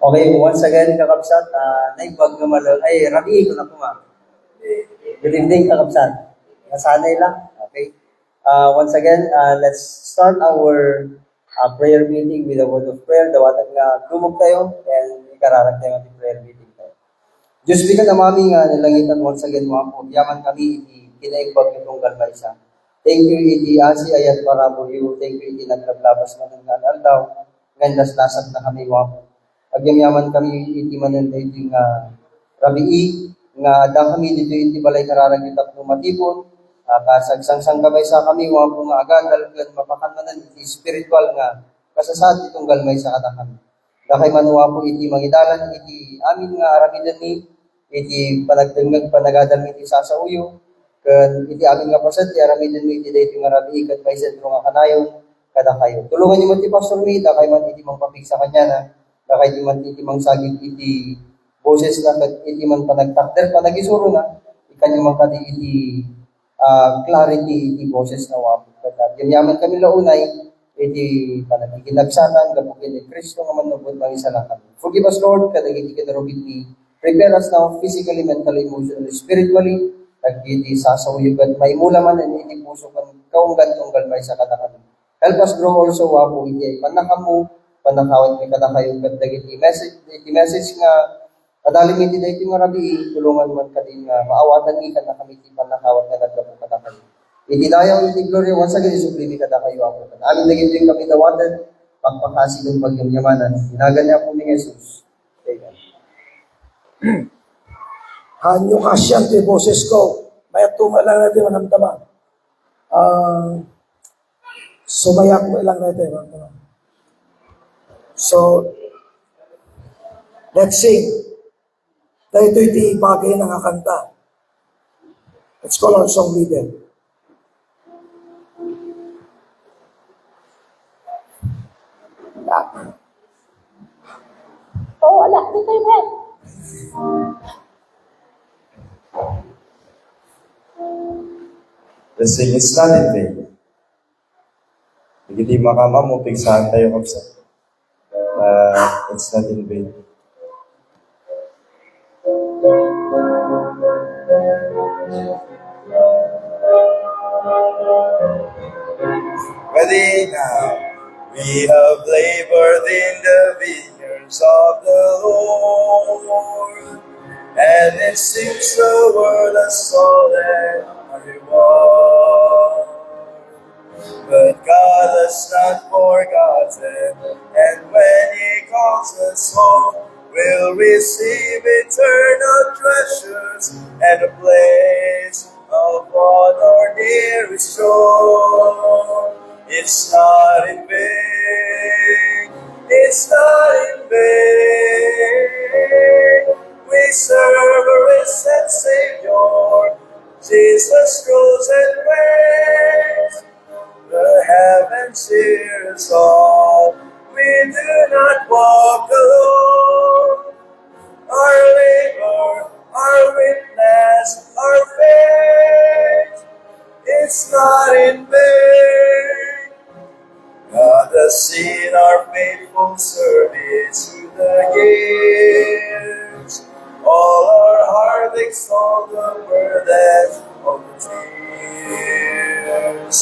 Okay, once again, kakabsat, naibag na ay, rabi ko na po, ma'am. Good evening, kakabsat. Nasanay lang. Okay. Once again, let's start our prayer meeting with a word of prayer. Dawatag nga dumog tayo and ikararag tayo ang prayer meeting tayo. Diyos bigan na mami nga nilangitan once again mo po. Yaman kami kinaigbag itong galmaysa. Thank you, iti asi ayat para po you. Thank you, iti naglablabas na ng aldaw. Ngayon laslasag na kami mo po. Agyamyaman kami iti manan iti nga rabii nga da kami dito iti balay kararag itap no matipon kasagsangsang kamay sa kami wa po nga agandal ken mapakanmanan iti spiritual nga kasasad itong galmay sa katakan. Dakay manuwa po iti mangidalan iti amin nga aramidan ni iti panagdengeg panagadal iti sasauyo ken iti amin nga pasad ti aramidan mi iti daytoy nga rabii ket may sentro nga kanayon kada kayo. Tulungan niyo man ti Pastor mi dakay man iti mangpapig sa kanya na dakay di man iti mangsagid iti boses na iti man panagtakder panagisuro na ikanyo man kadi iti clarity iti boses na wapo ket yaman kami launay iti panagiginagsanan gabukin ni Kristo nga manubod mang isa lang kami. Forgive us Lord kadagiti kinarugit ni prepare us now physically, mentally, emotionally, spiritually iti sasawyo ket maimula man iti puso kan kaunggan tunggal may sa katakan. Help us grow also wapo iti panakamu panakawat ni kada kayo ket dagiti message nga kadaling iti daytoy nga rabii tulungan man kadi nga maawatan ni kada kami ti panakawat nga naggapu kada kayo. Iti dayaw iti glory once again isuprimi kada kayo ako. Amin dagiti kami dawatan pagpakasig ng pagyamyanan. Hinagan niya po ni Jesus. Amen. Hanyo kasyan ti boses ko. May tumalang natin manamdaman. Sumayak mo ilang natin manamdaman. So, let's sing. Dahil ito'y di bagay na kakanta. Let's call our song leader. Oh, wala. Dito yung head. The sing is not in vain. Hindi makamamo, pigsahan tayo kapsa. It's not in vain. Ready now. We have labored in the vineyards of the Lord, and it seems the world has stolen our reward. But God has not forgotten, and when He calls us home, we'll receive eternal treasures and a place of honor near His throne. It's not in vain, it's not in vain. We serve a risen Savior, Jesus rules and reigns. The heavens hear us all, we do not walk alone. Our labor, our witness, our faith, it's not in vain. God has seen our faithful service through the years. All our heartaches, all the burdens, all the tears.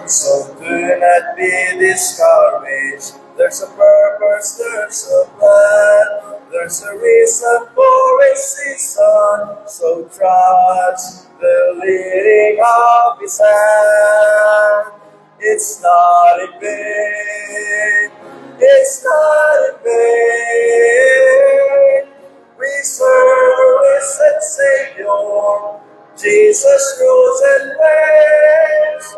So do not be discouraged. There's a purpose, there's a plan, there's a reason for a season. So trust the leading of His hand. It's not in vain, it's not in vain. We serve a risen Savior, Jesus rules and reigns.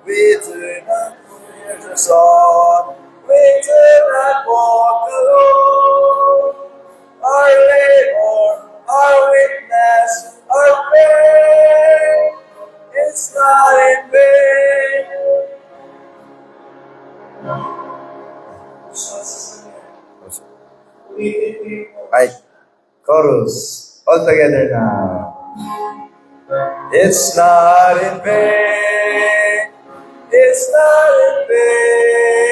We do not fear the sun, we do not walk alone. Our labor, our witness, our faith, it's not in vain. Right. Chorus. All together now. It's not in vain. It's not in vain.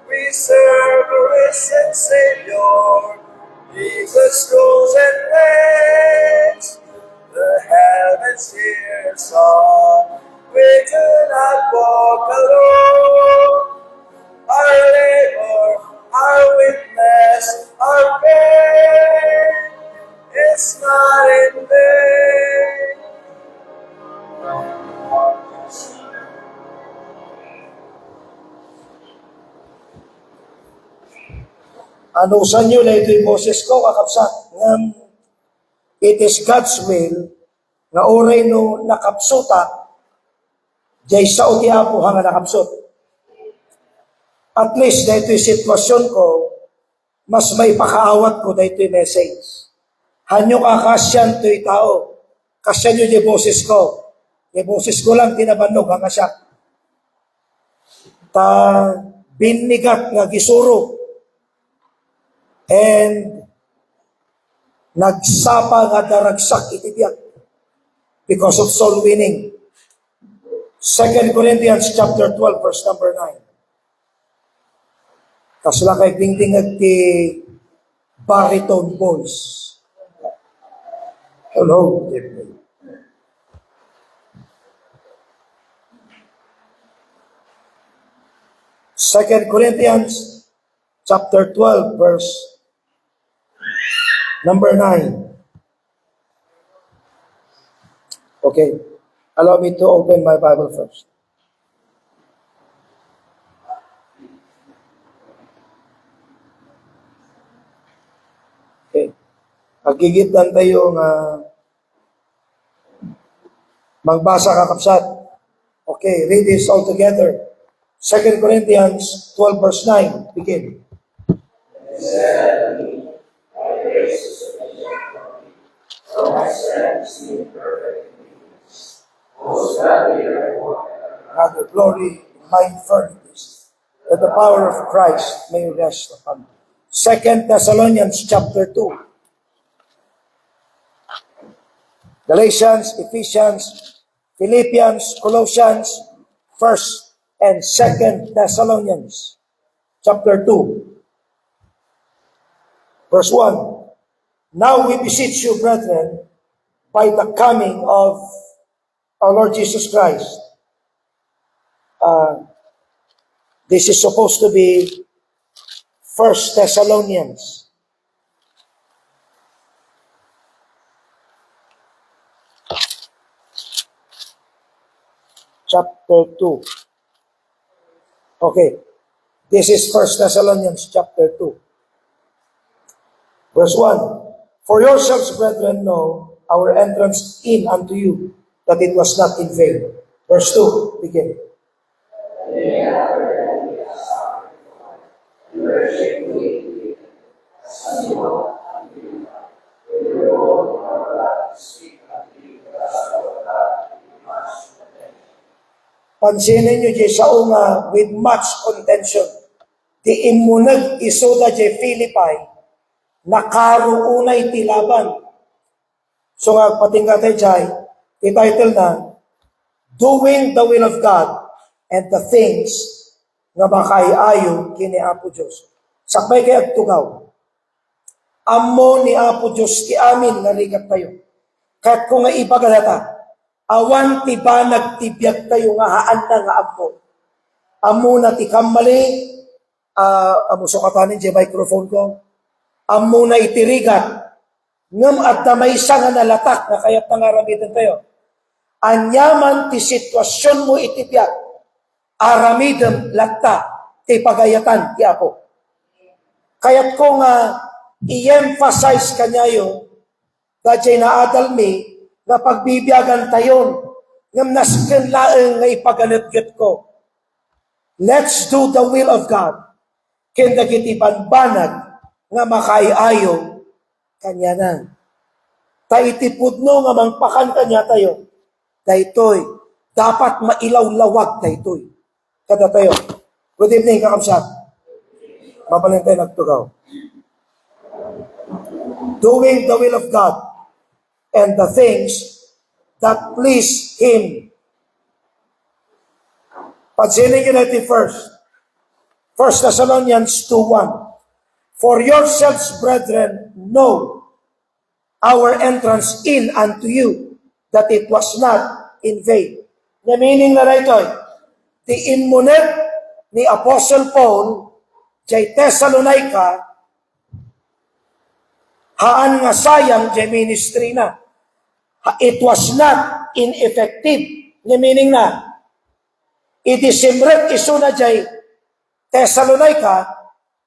We serve a risen Savior, Jesus rose and reigns. The heavens hear song. We do not walk alone. Our labor, our witness, our faith is not in vain. Ano sa inyo na ito'y boses ko, kakapsat, nga it is God's will, nga oray no nakapsuta, jay sa utiapo nga nakapsut. At least, na ito'y sitwasyon ko, mas may pakaawat ko na ito'y message. Hanyo kakasyan to'y tao, kasyan nyo di boses ko. Di boses ko lang tinabanog, kakasya. Ta binigat nga gisuro, and nagsapa nga daragsak itibiyag because of soul winning. 2 Corinthians chapter 12 verse number 9. Kasla kay bingtingag ti baritone voice. Hello, David. Second Corinthians chapter 12 verse number 9. Okay. Allow me to open my Bible first. Okay. Agigitdan tayo nga magbasa kakapsat. Okay, read this all together. 2 Corinthians 12 verse 9. Begin. Rather glory in my infirmities, that the power of Christ may rest upon me. 2 Thessalonians chapter 2. Galatians, Ephesians, Philippians, Colossians, 1st and 2nd Thessalonians chapter 2. Verse 1. Now we beseech you, brethren, by the coming of our Lord Jesus Christ. This is supposed to be 1 Thessalonians. Chapter 2. Okay. This is 1 Thessalonians chapter 2. Verse 1. For yourselves, brethren, know our entrance in unto you, that it was not in vain. Verse 2. Begin. Pansinin nyo dyan sa una with much contention. Di imunag isoda dyan Philippi, nakaruunay tilaban. So nga patingga tayo dyan, title na, Doing the Will of God and the Things nga makaiayo kini Apo Diyos. Sakbay kay agtugaw. Amo ni Apo Diyos ti amin nga rigat tayo. Kahit kung nga iba ganata, awan ti ba nagtibiyag tayo nga haan na nga amo. Amo na ti kamali, amo sukatanin di microphone ko, amo na itirigat, ngam at namaysa nga nalatak na kaya't nangaramitan tayo. Anyaman ti sitwasyon mo itibiyag, aramidem latta ti pagayatan ti Apo. Kaya't ko nga i-emphasize kanyayo, dahil naadalmi, nga pagbibiyagan tayon, ngam nasken laeng nga ipaganetget ko. Let's do the will of God. Kenda kiti banbanag nga makaiayo kanya na. Taitipudno nga mangpakan kanya tayo. Daytoy, dapat mailawlawag daytoy. Kada tayo. Good evening, kakamsat. Mabalin tayo nagtugaw. Doing the will of God and the things that please Him. Pansinin nyo natin first. 1 Thessalonians 2:1. For yourselves, brethren, know our entrance in unto you, that it was not in vain. The meaning na ito, the immunet ni Apostle Paul, jay Thessalonica, haan nga sayang jay ministry na. It was not ineffective. The meaning na, iti simret iso na jay Thessalonica,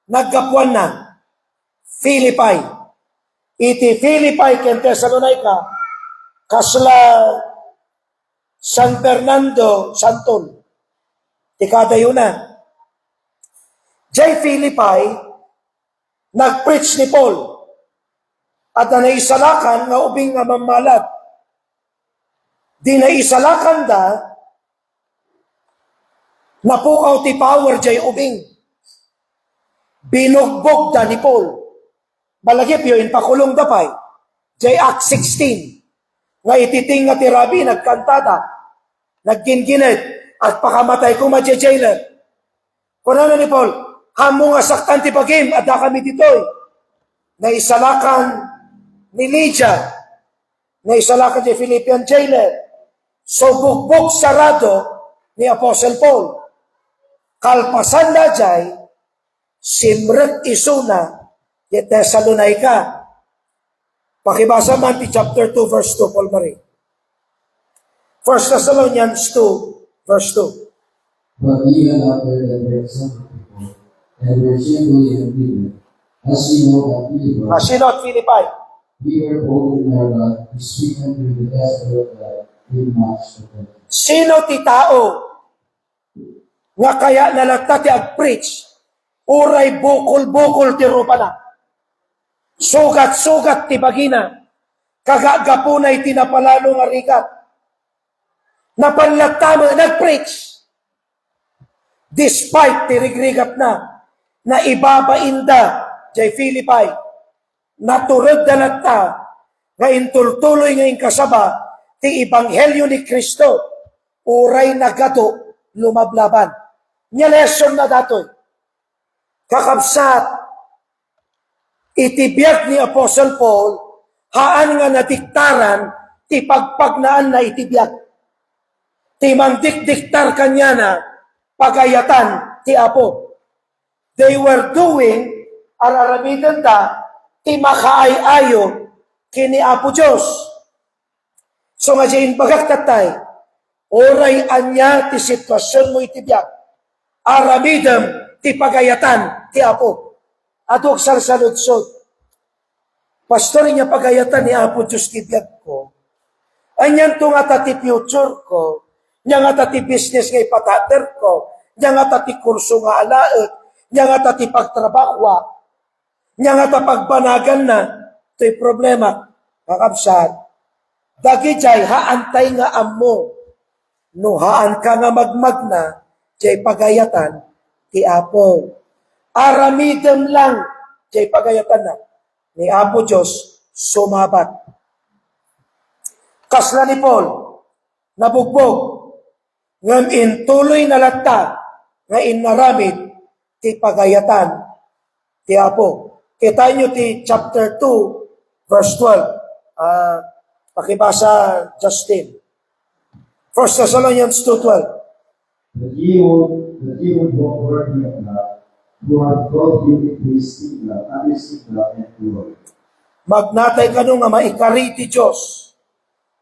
nagkapuan na Philippi. Iti Philippi ken Thessalonica, kasla San Fernando, Santol. Tikadayo na. Jay Philippi, nag-preach ni Paul. At na naisalakan nga ubing nga mamalat. Di naisalakan da, napukaw ti power jay ubing. Binugbog da ni Paul. Malagip yun, pakulong dapay. Jay Act 16. Nga ititing nga ti Rabi, nagkantada, nagginginit, at pakamatay ko ma-jailer. Kung ano ni Paul, hamo nga saktan ti pagim, at da kami ditoy. Naisalakan ni Lydia, naisalakan ti Philippian jailer. So bugbog sarado ni Apostle Paul. Kalpasan na jay, simret isuna, ni Thessalonica. Pakibasa man ti chapter 2, verse 2, Paul Marie. 1 Thessalonians 2, verse 2. But even after the death of people, and were shamefully imprisoned, as we know at Philippi, Asinot, Philippi. we were bold in our God to speak unto the gospel of God with much offense. Sino ti tao nga kaya nalagta ti ag-preach, uray bukol-bukol ti rupa na. Sugat-sugat ti bagina, kagagapunay ti napalalo nga rigat. Napanlagtama, nag-preach. Despite ti rigrigat na ibabainda jay Philippi, naturod da nagta, nga intultuloy nga inkasaba, ti Ebanghelyo ni Kristo, uray nagato, lumablaban. Nya lesson na datoy. Kakabsat, itibiyag ni Apostle Paul, haan nga natiktaran, ti pagpagnaan na itibiyag. Ti mandikdiktar kanya na, pagayatan ti Apo. They were doing, araramidan ta, ti makaay-ayo, kini Apo Diyos. So nga siya bagaktatay, oray anya ti sitwasyon mo itibiyag, aramidam ti pagayatan ti Apo. At huwag sarsaludsod. Pastor niya pagayatan ni Apo Diyos tibiyag ko, anyan to nga ti future ko, nya nga ti business nga ipatater ko, nya nga ti kurso nga alaet, nya nga ti pagtrabakwa, nya nga pagbanagan na, ito'y problema, kakabsat. Dagi jay, haantay nga amo, no haan ka nga magmag na, jay pagayatan, ti Apo. Aramidem lang, jay pagayatan na, ni Apo Diyos, sumabat. Kasla ni Paul, nabugbog, ngam intuloy na latta, nga inaramid, ti pagayatan, ti Apo. Kita nyo ti chapter 2, verse 12. Pakibasa, Justin. 1 Thessalonians 2:12. That ye would walk worthy of God, who have called you into his kingdom, and his kingdom and glory. Magnatay ka nga maikari ti Diyos,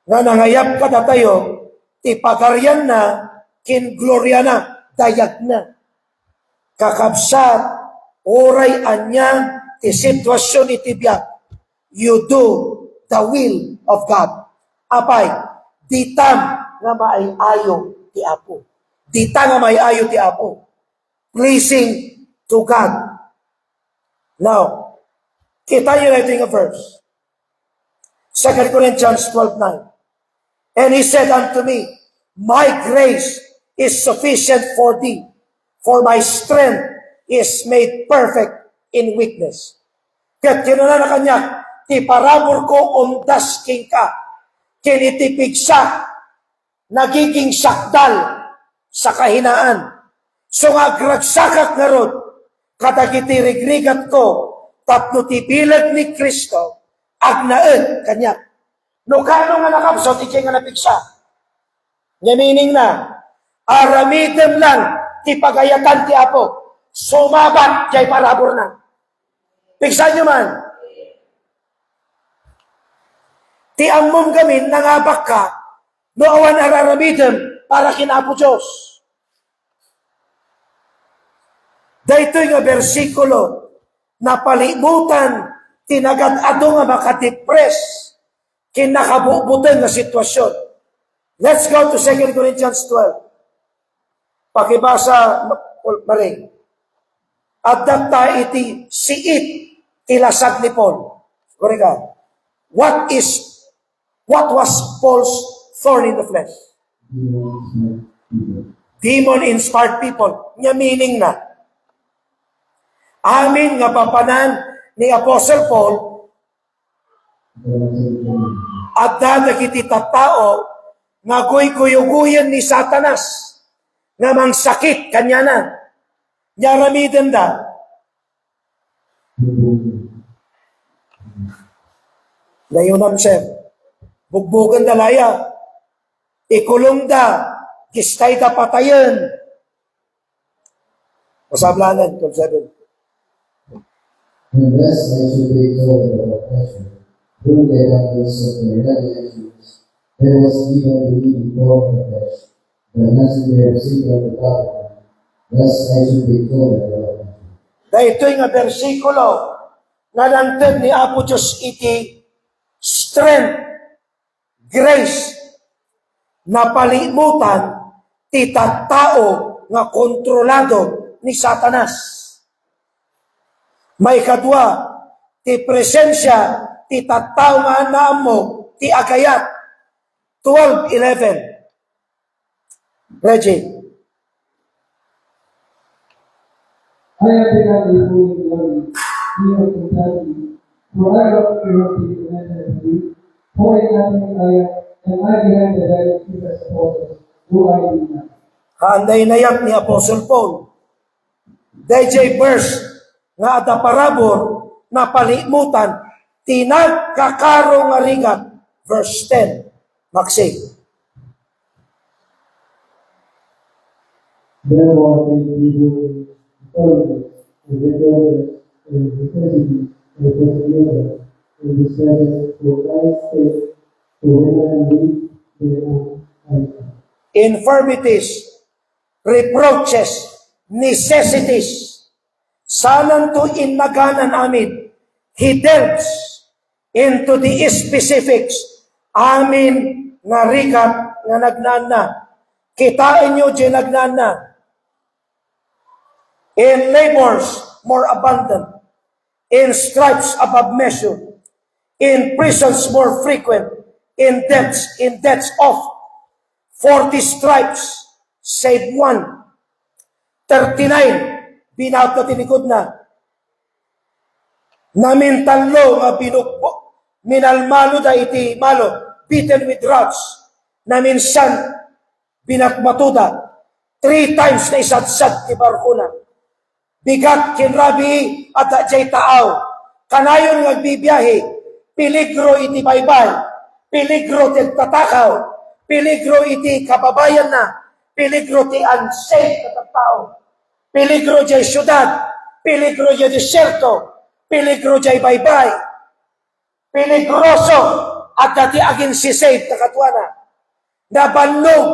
nga nangayap ka tayo, ti pagaryan na, kin gloria na, dayag na. Kakabsat, oray anya, ti sitwasyon itibiyag, you do the will of God. Apay, ditam nga maayayo ti Apo. Dita nga maayayo ti Apo. Pleasing to God. Now, kita nyo na ito yung verse. 2 Corinthians 12:9. And he said unto me, my grace is sufficient for thee, for my strength is made perfect in weakness. Kaya't kinuna na kanya, ti parabor ko undas king ka, kinitipig sa, nagiging sakdal sa kahinaan. So nga agragsakak nga rod, katagitirigrigat ko, tapno ti bilag ni Kristo, agnaen kanya. No kano nga nakapsot, iti nga napigsa. Nga meaning na, aramidem lang ti pagayatan ti Apo, sumabat jay parabor na. Pigsan nyo man, ti ammom gamin nangabak ka, no awan araramidem para kinapo Diyos. Daytoy nga bersikulo, napalimutan, tinagad-ado nga makadepres, kinakabubutan nga sitwasyon. Let's go to 2 Corinthians 12. Pakibasa, maring. At data iti siit, ilasag ni Paul. Koreka. What was Paul's thorn in the flesh? Demon-inspired people. Nga meaning na, amin nga papanan ni Apostle Paul at dadagiti tattao nga guy-guyuguyan ni Satanas nga mangsakit kanya na. Yaramiden da. Layunan sir. Bugbugan da laya. Ikulong da. Gistay da patayan. Masablanan. 12:7. Unless I should be told about pleasure, whom the abundance of their revelations, there was given to me before the flesh, the messenger of Satan the Father, lest I should be told about pleasure. Dahil nga bersikulo nga nantad ni Apo Diyos iti strength, grace, na palimutan ti tattao nga kontrolado ni Satanas. May kadwa, ti presensya, ti tattao nga naam mo, ti agayat. 12:11. Reggie. I have begun a full glory, you of Kentucky, for I wrote your commandment of you, pouring nothing I am, and I began the very chief apostles, who I do not. Handay na yak ni Apostle Paul. DJ verse nga ada parabor na palimutan tinagkakaro nga rigat. Verse 10. Maksig. Therefore, they give authority, and regardless, and necessity, and perseverance, and displeasure for Christ's sake, to win and lead their own life. Infirmities, reproaches, necessities. Sanan to innaganan amin. He delves into the specifics. Amin nga rigat nga nagnana. Kitain nyo di nagnana. In labors more abundant. In stripes above measure. In prisons more frequent. In debts of 40 stripes, save one. 39, binaut na tinikod na. Namintalo nga binukbo, minalmalo da iti malo, beaten with rods. Naminsan, binakmatuda. 3 times na isadsad ti barkuna. Bigat kinrabi at jay taaw. Kanayon nga bibiyahe, piligro iti baybay, piligro ti tatakaw, piligro iti kababayan na, piligro ti unsafe na tao, piligro jay syudad, piligro jay desierto, piligro jay baybay, piligroso at dati agin si save na katwana, nabannog,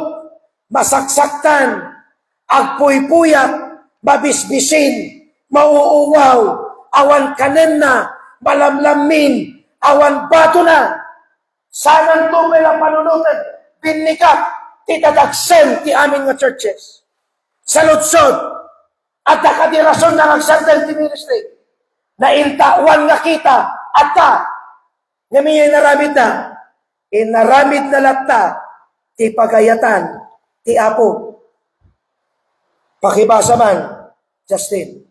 masaksaktan, agpuy-puyat, mabisbisin, mauuwaw, awan kanen na, malamlamin, awan bato na, sanang tumay ang panunutan, binikat, titadagsen ti amin nga churches. Sa lutsod, at nakadirason na nagsandan ti ministry, na intawan nga kita, at ta, nga may naramid na, inaramid na latta, ti pagayatan, ti Apo. Pakibasa man, Justin.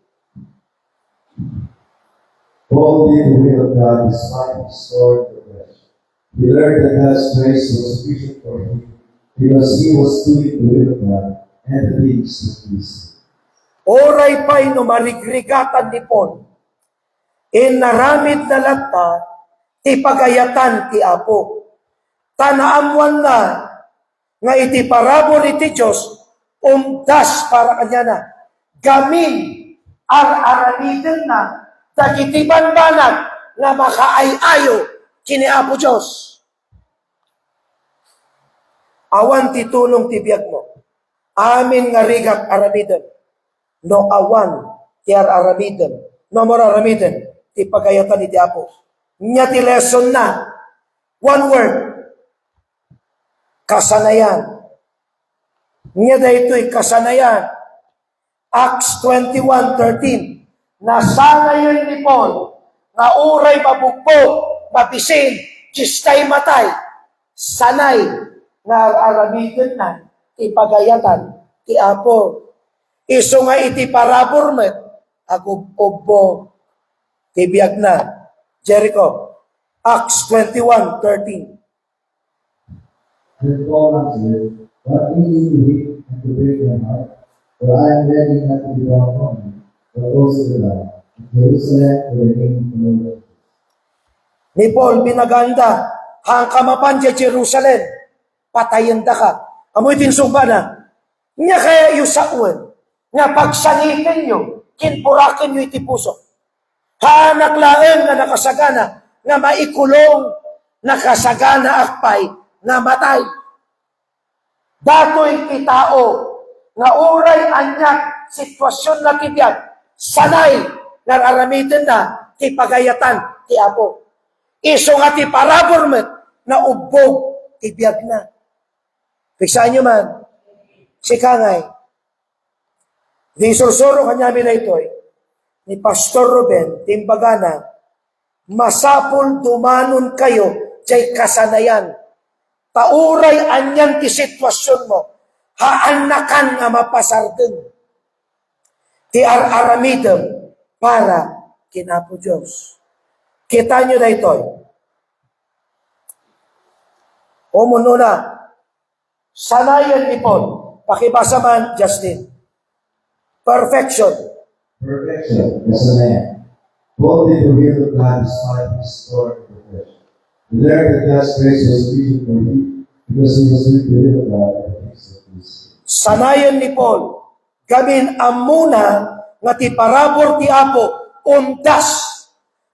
Paul did the will of God despite his sword in the flesh. He learned that God's grace was sufficient for him because he was doing the will of God and the things of peace. Oray pa'y no marigrigatan ni Paul. inaramid na latta, ti pagayatan ti Apo. Tanaamuan na, nga iti parabor iti Diyos, umdas para kanya na. Gamin, ar-aramidin na, dagiti banbanag, nga makaayayo, kini Apo Diyos. Awan ti tulong ti biyag mo. Amin nga rigat aramidin. No awan ti aramidin. No more aramidin. Ti pagayatan iti Apo. Nya ti lesson na. One word. Kasanayan. Nya daytoy kasanayan. Acts 21:13. Nasanayon ni Paul nga uray mabugbog, mabisin, jistay matay, sanay nga aramidin na ti pagayatan ti Apo. Iso nga iti parabor met agubbo ti biag na Jericho. Acts 21:13. Then Paul answered, what means to weep and to break my heart? For I am ready not to be brought home, but also to die, in Jerusalem for the name of the Lord. Ni Paul binaganda, hang kamapan di Jerusalem, patayin da ka. Amoy tinsumba na. Nga kaya yu saun, nga pagsanitin nyo, kinpurakan nyo iti puso. Hanak laeng nga nakasagana, nga maikulong, nakasagana akpay, nga matay. Dato'y kitao, nga uray anyak, sitwasyon na tibiyag, sanay, nga aramitin na, ti pagayatan, ti Apo. Iso nga ti parabor met, na ubog, ti biyag na. Piksaan nyo man, si Kangay, di sursuro kanyami na ito'y, ni Pastor Ruben, timbagana, masapul dumanon kayo, jay kasanayan, pauray anyang ti sitwasyon mo, haanakan nga mapasarden, ti aramidem, para kinapo Diyos. Kita nyo na ito'y, umununa, sanayan ni Paul, pakibasa man, Justin, perfection. Perfection, kasanayan. Paul did the will of God despite his story of the flesh. He learned that God's grace was sufficient for him because he was doing the will of God and the things of peace. Sanayan ni Paul, gamin amuna nga ti parabor ti Apo, undas,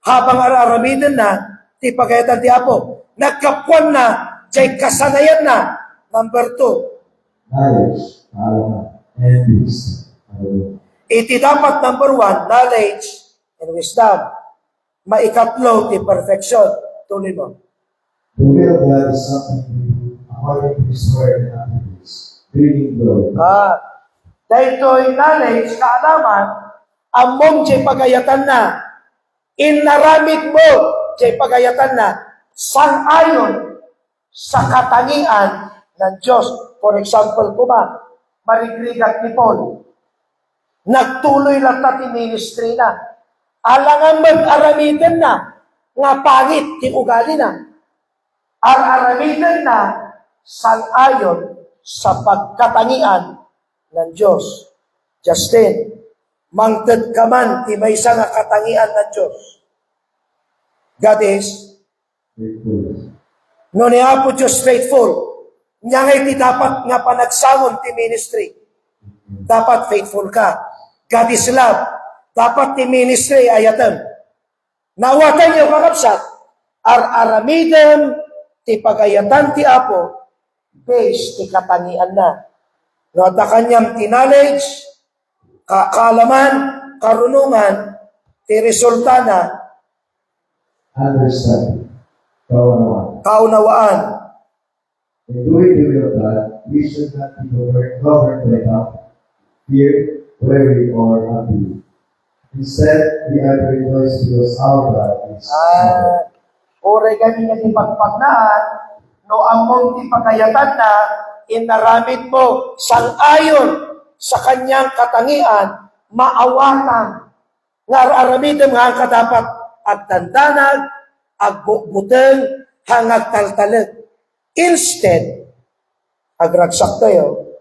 habang araramidin na, ti pagayatan ti Apo, nagkapuan na, jay kasanayan na, number 2. Knowledge, kaalaman, and wisdom. Hallelujah. Iti dapat number 1, knowledge and wisdom. Maikatlo, ti perfection. Tuloy mo. The will of God is something we do according to his word and attributes, bringing glory. Dahil knowledge, kaalaman, among jay pagayatan na, inaramid mo, jay pagayatan na, sang-ayon sa katangian ng Diyos. For example, marigrigat ni Paul, nagtuloy lang ta ti ministry na, alangan mag-aramidan na, nga pangit ti ugali na, aramidan na, sang-ayon sa pagkatangian ng Diyos. Justin, mangted ka man, ti may isa nga katangian ng Diyos. God is, Faithfulness. no ni Apo Diyos faithful. Nya ngay ti dapat nga panagsamon ti ministry. Dapat faithful ka. God is love. Dapat ti ministry ayatan. Nawatan niyo kakapsat, aramidem ti pagayatan ti Apo, base ti katangian na. No, at kanyang ti knowledge, kaalaman, karunungan, ti resulta na, Understanding. Kaunawaan. kaunawaan. In doing the will of God, we should not be governed by doubt, fear, worry, or unbelief. Instead, we are to rejoice because our God is God. Oray kami nga ti pagpagnaan, no among ti pagayatan na, inaramid mo, sang-ayon sa kanyang katangian, maawatan, nga aramidem nga ang kadapat, agtandanag, agbubuteng, hangag taltalag. Instead, agragsak tayo,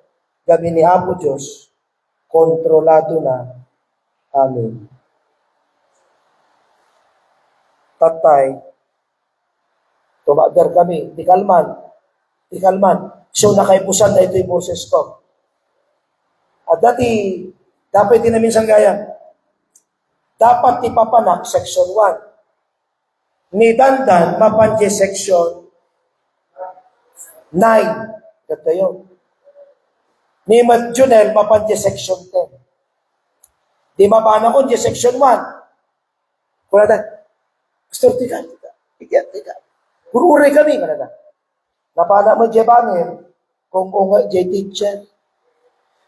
gabi ni Apo Diyos, kontrolado na. Amen. tatay, tumader kami, di kalman. So nakaipusan na ito yung boses ko. At dati, dapat din na minsan gaya, dapat ipapanak section 1. Ni Dandan, mapanje section 9. Ganda yun. Ni Mat Junel, mapanje section 10. Di mapana ko, di section 1. Kung na, Pastor, tika. Kurure kami, kung na. Napana mo, di bangin, kung unga, di teacher.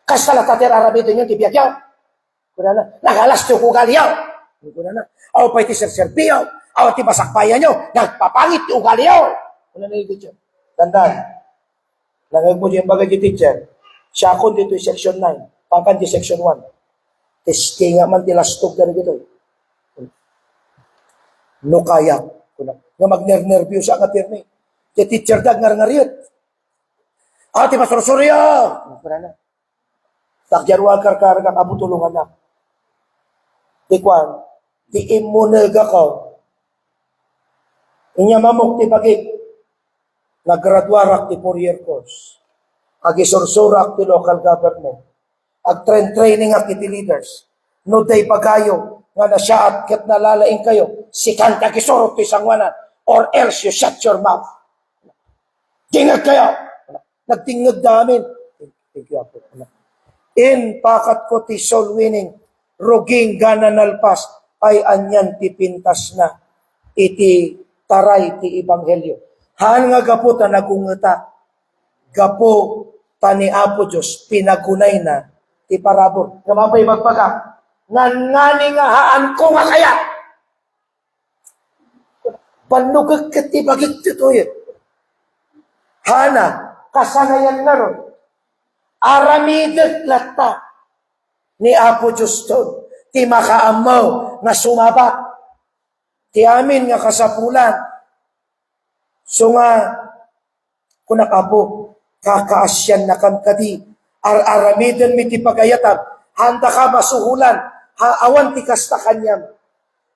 Kasala tatir arabito nyo, di biyakyaw. Kung na, nagalas to ko galiyaw. Kung na, aw pa iti serserbiyaw, aw ti basakpayan nyo, nagpapangit ti ugaliyaw. Kung na, teacher. Dandan. Langag mo di yung bagay di teacher. Siya akong dito yung section 9. Pangkan di section 1. Testing nga man tilastog na rin ito. No kaya. Nga magner-nervyo siya nga tirni. Di teacher dag ngar-ngariyot. Ti masursurya. Takjarwal karkarga kabutulungan na. Di kwan. Di imunega ka. Inya mamok ti bagay. Naggraduarak ti 4-year course. Agisursurak ti local government. Ag-training ak iti leaders. No day pagayo nga na siya at kat nalalaing kayo, sikan ka kisurot ti sangwanan or else you shut your mouth. Tingag kayo. Nagtingag namin. Thank you, Apo. In pakat ko ti soul winning, ruging gananalpas ay anyan ti pintas na iti taray ti ebanghelyo. Haan nga gapo ta nagungeta. Gapo ta ni Apo Diyos pinagunay na ti parabor. Kamapay magpaga. Ngani nga haan ko nga kaya. Panugag ka ti bagit ito yun. Hana, kasanayan na ron. Aramidet lata ni Apo Diyos to. Ti makaamaw nga sumaba. Ti amin nga kasapulan. So nga, kung nakapo, kakaasyan na kam kadi, aramiden mi ti pagayatan, handa ka masuhulan, haawan ti kasta kanyam.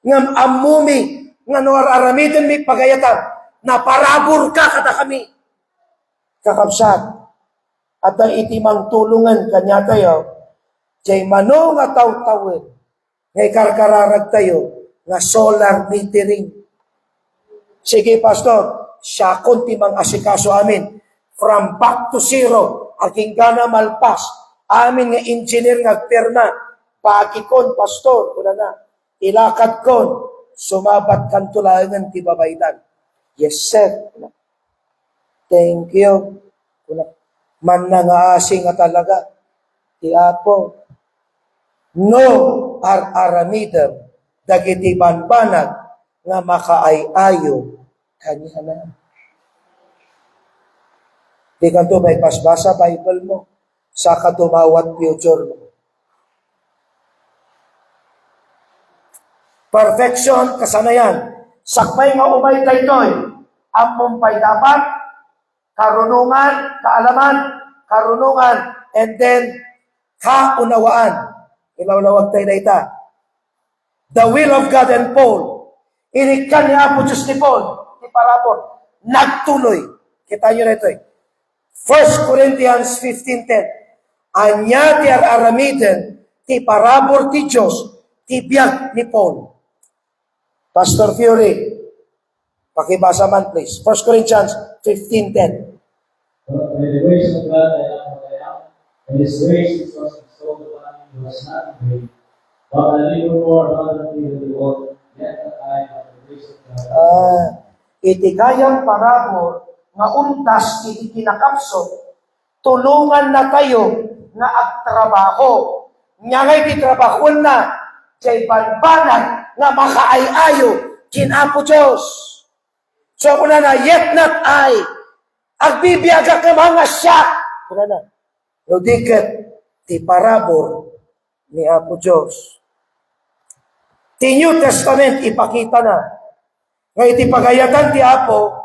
Ngam amumi, nga no aramiden mi pagayatan, na parabor ka kata kami. Kakabsat, at ang itimang tulungan kanya tayo, jay mano nga taw-tawin, ngay karkararag tayo, nga solar metering. Sige, Pastor, siya konti mang asikaso amin. From back to zero, aking gana malpas. Amin nga engineer nga perma. Pagi kon, pastor, kuna na. Ilakad kon, sumabat kan tulangan ti babaydan. Yes, sir. Thank you. Kuna, man na nga asing nga talaga. Ti Apo. No aramidem, dagiti banbanag, nga makaay-ayo kanya na. Di ka to may pasbasa Bible mo, sa katumawat future mo. Perfection, kasanayan. Sakpay nga umay taytoy, among pay dapat, karunungan, kaalaman, karunungan, and then, kaunawaan. Ilawlawag tayo na ita. The will of God and Paul. Inikan ni Apo Diyos ni Paul, ni parabor, nagtuloy. Kita nyo na ito eh. 1 Corinthians 15:10. Anya ti aramiden, ti parabor ti Diyos, ti biyag ni Paul. Pastor Fury, pakibasa man please. 1 Corinthians 15:10. But by the grace of God I am what I am, and His grace which was bestowed upon me was not in vain. But I live more abundantly than the world, yet not I, but the grace of God. Iti kayang parabor, nga untas iti kinakapso, tulungan na tayo nga agtrabaho. Nga ngay titrabahon na, jay banbanag nga makaay-ayo kinapo Diyos. So kuna na, yet not I, agbibiyaga ka mga siya. Kuna na, ludikat ti parabor ni Apo Diyos. Ti New Testament ipakita na, nga iti pagayatan ti Apo,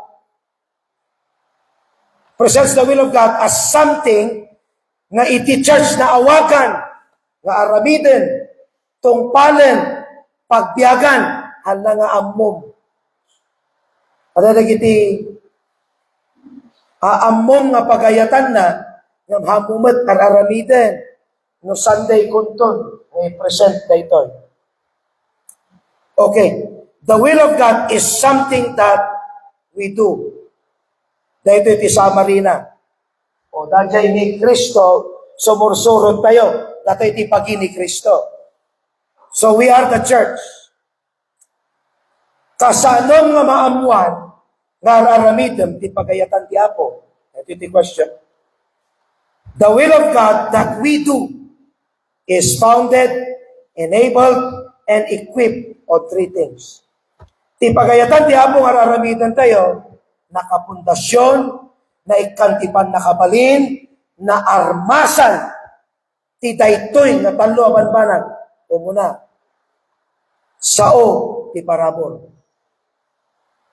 presents the will of God as something nga iti church na awagan, nga aramiden, tungpalen, pagbiyagan, hala nga ammom, Kada iti aamom nga pagayatan na nga hamumet araramiden no Sunday kunton may present daytoy. Okay, the will of God is something that we do. Dahito iti Samarina. O dahil ni Kristo, sumursurod tayo. Dato iti pagi ni Kristo. So we are the church. Kasanom nga maamuan, nga araramidem, ti pagayatan ti Apo. Ito iti question. The will of God that we do is founded, enabled, and equipped on three things. Ti pagayatan ti Apo nga araramidem tayo, nakapundasyon, na ikantipan nakabalin, na armasan, ti daytoy nga talo abanbanag, o muna, sao ti parabor.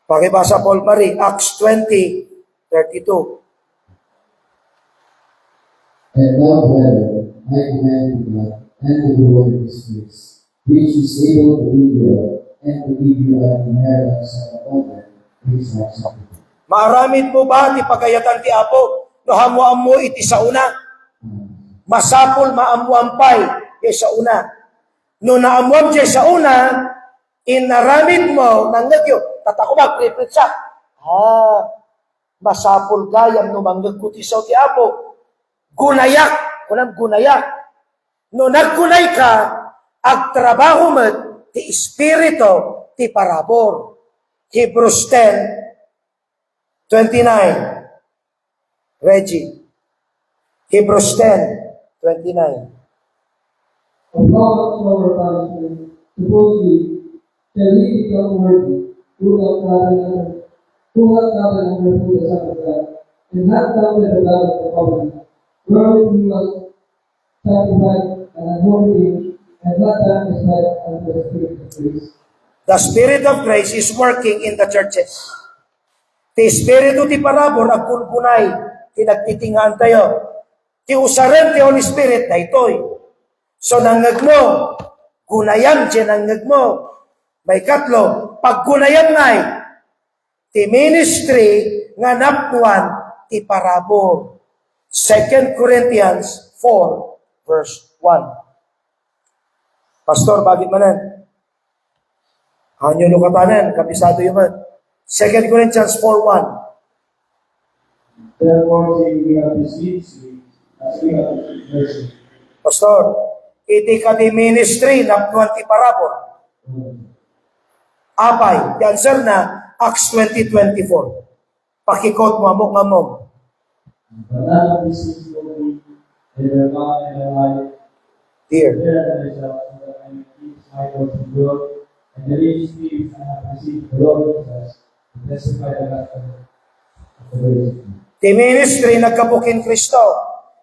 Pakibasa Paul Marie, Acts 20:32. And now, brethren, I command you God and the Lord of His grace, which is able to give you and to give you an inheritance of all them, which are sacrificed. Maaramid mo ba ti pagayatan ti Apo? No hamuam mo iti sa una. Masapol maamuampay kay sa una. No naamuam jay sa una, inaramid mo nang nagyo. Tatako ba, pripit siya. Masapol gayam no manggagkuti sa ti Apo. Gunayak. Kunang gunayak. No naggunay ka, agtrabaho mo ti Espiritu ti parabor. Hebrews 10:29. Reggie. Hebrews 10:29. Of God's lower punishment, suppose we shall we become worthy, who have trodden under foot the Son of God, and have counted the blood of the covenant, wherewith he was sanctified and anointed, and not done his life unto the Spirit of grace. The Spirit of grace is working in the churches. Ti Espiritu ti parabor agkunkunay, tinagtitingaan tayo. Ti usaren ti Holy Spirit na ito'y. So nangag mo, gunayam siya nangag mo. May katlo, pag gunayam ngay, ti ministry nga napuan ti parabor. 2 Corinthians 4:1. Pastor, bakit manan? Hanyo lukatanan, kabisado yung man. 2 Corinthians 4:1. Therefore, we have received as we have mercy. Pastor, iti ka di ministry na ti parabor. Apay, the answer na Acts 20:24. Pakikot mo, amok ngamog. But none of these things will be in their God and their life. Dear. There themselves, so that I may keep idols from good, and the rich thieves I have received the Lord Jesus, to testify the gospel of the grace of God. Ti ministry nagkabukin Kristo.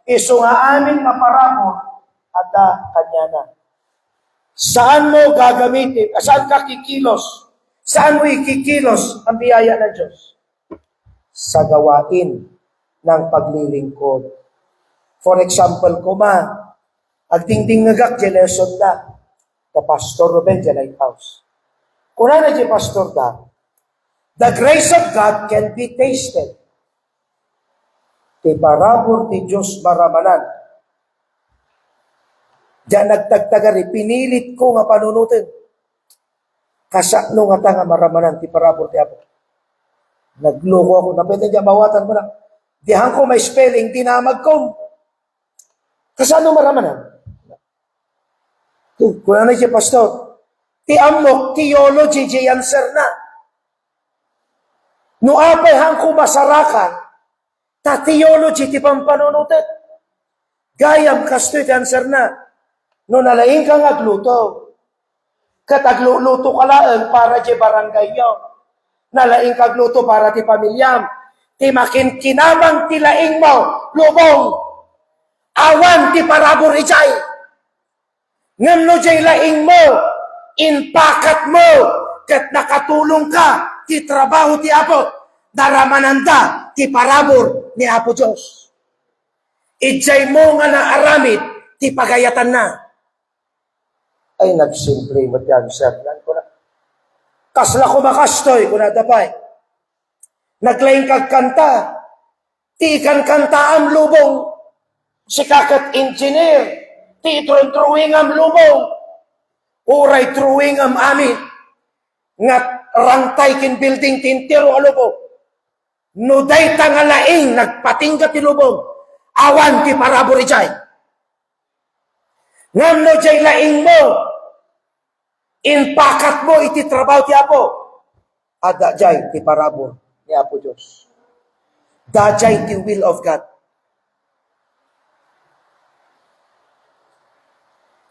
Iso nga amin na parabor at kanya na. Saan mo gagamitin? Saan ka kikilos? Saan mo ikikilos ang biyaya ng Diyos? Sa gawain ng paglilingkod. For example, agdingding ngagak dyan lesson na the Pastor Ruben dyan Lighthouse. Kung na dyan Pastor da, the grace of God can be tasted. Ti parabor ti Diyos maramanan. Diyan nagtagtagari, pinilit ko nga panunutin. Kasakno nga ta nga maramanan ti parabor ti Apo. Nagloko ako, napwede diyan bawatan ko na. Dihan ko may spelling, dinamag ko. Kasano maramanan? Kung ano siya, Pastor, ti amok, theology, di answer na. No apay hang ko masarakan, ta theology ti pampanunutin. Gayam kasto ti answer na. No nalaing kang agluto. Katagluluto ka lang para di barangay nyo. Nalaing kagluto para ti pamilyam. Ti makinkinamang ti laing mo, lubong. Awan ti parabor ijay. Ngam no jay laing mo, inpakat mo, kat nakatulong ka, ti trabaho ti Apo, daramananda, ti parabor ni Apo Diyos. Ijay mo nga naaramid, ti pagayatan na. Ay, nagsimple mo ti answer. Kasla ko makastoy, kung nadapay. naglaing kagkanta, ti ikan kanta am lubong, si kakat engineer, ti itron-truwing am lubong, uray truwing am amin, nga rangtay kin building tintiro alubong, nuday tangalaing nagpatingga ti lubong, awan ti parabori jay. Ngam no jay laing mo, inpakat mo iti trabaho ti Apo, ada jay ti parabor ni Apo Diyos. Dajay ti will of God.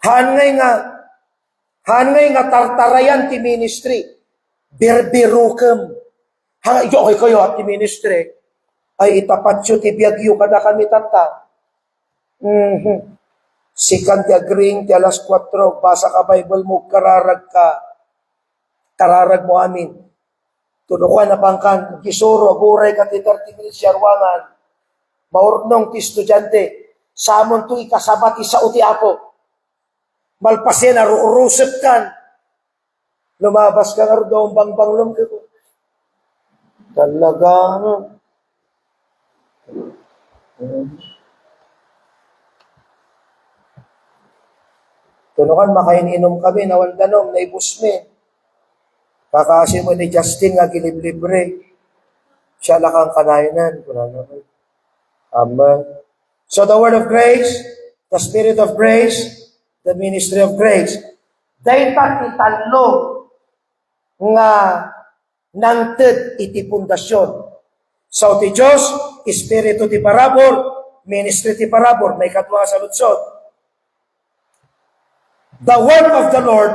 Hanay nga tartarayan ti ministry, birbirukem. Yo kayo at ti ministry, ay itapatyo ti biyagyo kada kami tata. Sikan ti agring ti alas 4, basa ka Bible mo, kararag mo amin. Tunukan na pangkan, gisuro, guray ka ti 30 minutes yarwangan, maurnong ti estudyante, samon to ikasabati sa uti Apo. Malpasin, arurusip kan, lumabas ka nga doon, bang-banglom ka ko. Talaga, tunukan, makaininom kami, nawan ganom, naibusmin. Kakasi mo ni Justin nga giliblibre. Siya lang ang kanayanan. Amen. So the word of grace, the spirit of grace, the ministry of grace. Dayta italo nga nangted iti pundasyon. So ti Diyos, espiritu ti parabor, ministry ti parabor, may katwa sa lutsod. The work of the Lord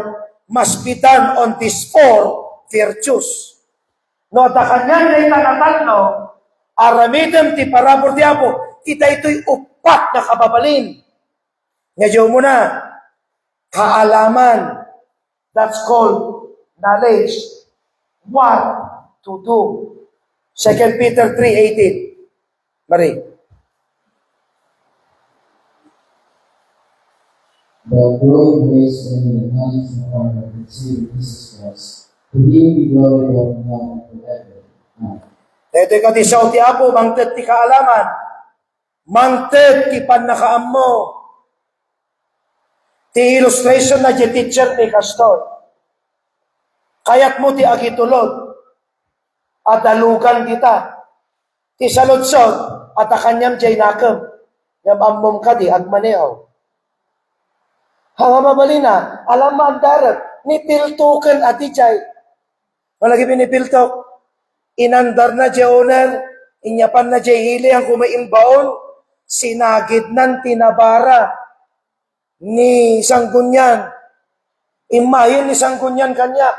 must be done on these 4 virtues. No, da kanyan na itanatatlo, aramidem ti parabor ti Apo, kita ito'y upat na kababalin. Ngayon mo na, kaalaman, that's called knowledge. What to do. 2 Peter 3:18. Mari. But growing grace and in the knowledge of our Lord and Savior Jesus Christ, to Him be glory both now and forever. Amen. Ito ka ti saw ti Apo, mangted ti kaalaman, mangted ti panakaam mo. Ti illustration na di teacher ni Castor. Kayat mo ti agitulod, at dalugan kita. Ti saludsod, at akanyam jay nakam, ngam ammom ka di agmaneaw. Hangamabali alam mo ang darat, nipiltukan ati jay. Malagi pinipiltok, inandar na jay owner, inyapan na jay hili ang kumaimbaon, sinagid nan tinabara ni Sanggunyan. Imahin ni Sanggunyan kanya.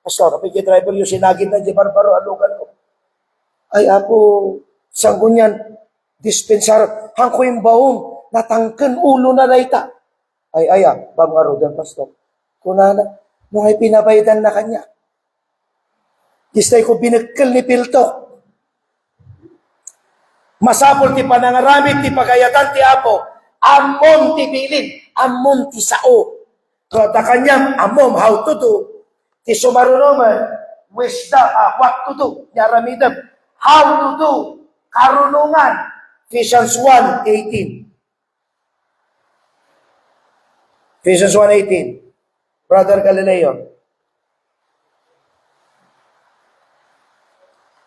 Pastor, kapag driver yung sinagid na jay barbaro, alugan ko. Ay Apo, Sanggunyan, dispensar, hang ko imbaon, natangken ulo na naita. Ay, bangaro dan pastor. Kunana, nung ay pinabaydan na kanya. Kistay ko binagkal ni Piltok. Masapol ti panangaramit ti pagayatan ti Apo. Amon ti bilin, amon ti sao. Kada kanyang amom how to do. Ti sumarunoman, wisdom, what to do. Yaramidam, how to do. Karunungan. Ephesians 1:18. Ephesians 1:18. Brother Galileo.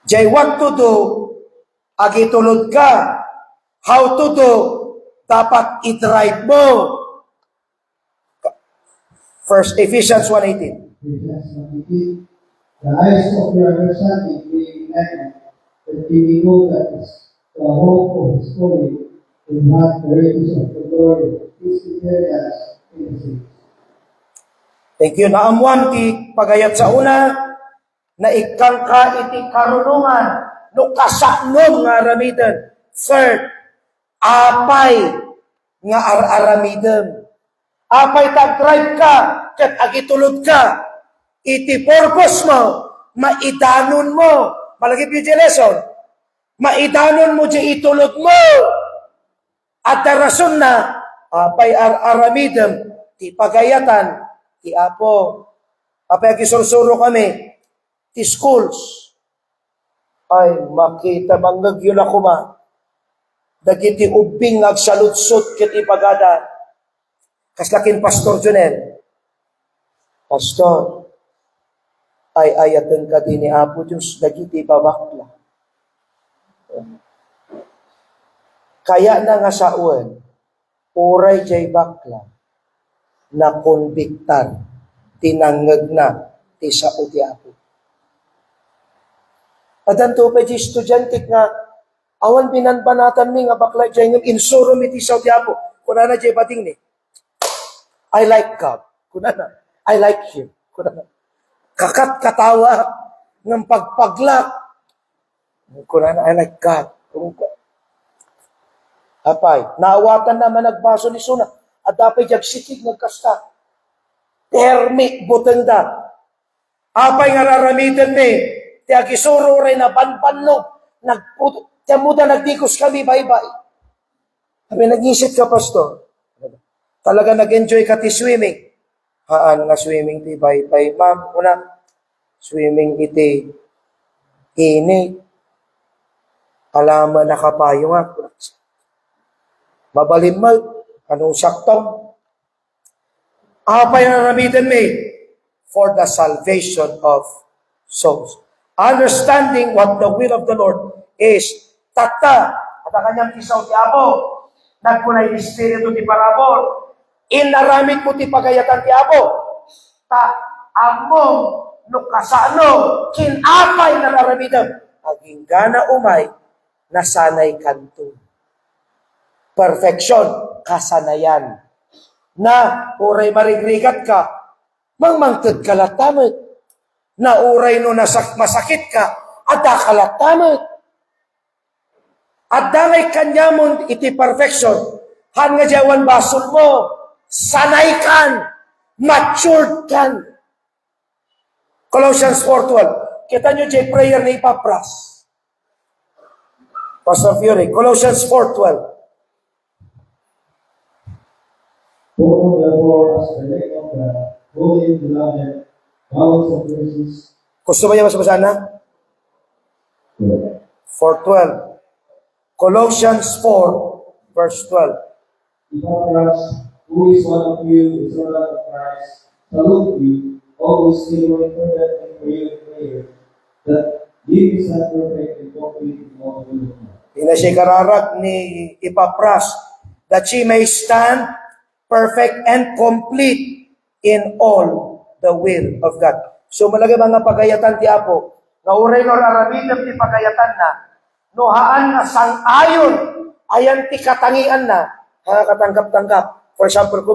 Jay what to do, agitulod ka. How to do, dapat i-drive mo. First, Ephesians 1:18. Ephesians 1:18. The eyes of your understanding being enlightened, that ye may know that is the hope of His glory, in what the riches of the glory of His inheritance in the saints. Thank you. Naamuan ti pagayat sa una, na ikang ka iti karunungan, no kasaknon nga aramiden. Third, apay nga aramiden. Apay tag-drive ka, kat agitulod ka, iti purpose mo, maidanon mo, malagip yung lesson, maidanon mo di itulod mo, at rason na, apay aramiden, ti pagayatan, ti Apo. Apay agisursuro kami, ti schools. Ay, makita manggag yun ako ma. Dagiti ubing agsaludsot kiti pagada. Kaslakin Pastor Junel. Pastor, ay ayatan ka din ni Apo Diyos, dagiti babakla. Kaya na nga sa uwan, uray jay bakla, na konbiktan, tinangag na, ti sa ti Apo. Adanto pa di estudyante nga, awan binanbanatan mi nga bakla jay nga insuro mi ti sa ti Apo. Kuna na jay bating ni, I like God. Kuna na, I like Him. Kuna na, kakat katawa ng pagpaglak. Kuna na, I like God. Apay, naawatan naman nagbaso ni Suna. At dapat jagsikig nagkasta. Termik butenda. Apay nga raramitan ni, ti agisuro rin na banbanlog. Tiyamuda nagdikos kami, bye-bye. Sabi, nag-isip ka, Pastor. Talaga nag-enjoy ka ti swimming. Haan nga swimming ti bye-bye. Ma'am, una, swimming iti init. Alaman na kapayo nga. Mabalimal, anong saktong? Apay na namitan me for the salvation of souls. Understanding what the will of the Lord is. Tata, at ang kanyang isaw ti Apo, nagpunay di Espiritu ti parabor, inaramit mo ti pagayatan ti Apo, ta among nukasano, kinapay na naramitan, aging gana umay, nasanay kanto. Perfection, kasanayan. Na, uray marigrigat ka, mangmangtad kalatamit. Na uray no masakit ka, ada kalatamit. At damay kanyamon iti perfection, han nga jawan basol mo, sanay kan, matured kan. Colossians 4:12. Kita nyo jay prayer ni Papras. Pastor Fury, Colossians 4:12. Go therefore as the elect of God, holy and beloved, bowels of mercies. Gusto ba niya masabasahan na? 4:12. Colossians 4, verse 12. Epaphras, who is one of you, the servant of Christ, salute you, always laboring fervently for you in prayer, that ye be set perfect and complete in all the will of God. Pinasikararag ni Epaphras that she may stand perfect and complete in all the will of God. So malagay mga pagayatan ti Apo, nga uray no raramidam ti pagayatan na, nohaan na sang-ayon, ayan ti katangian na, katanggap-tanggap. For example,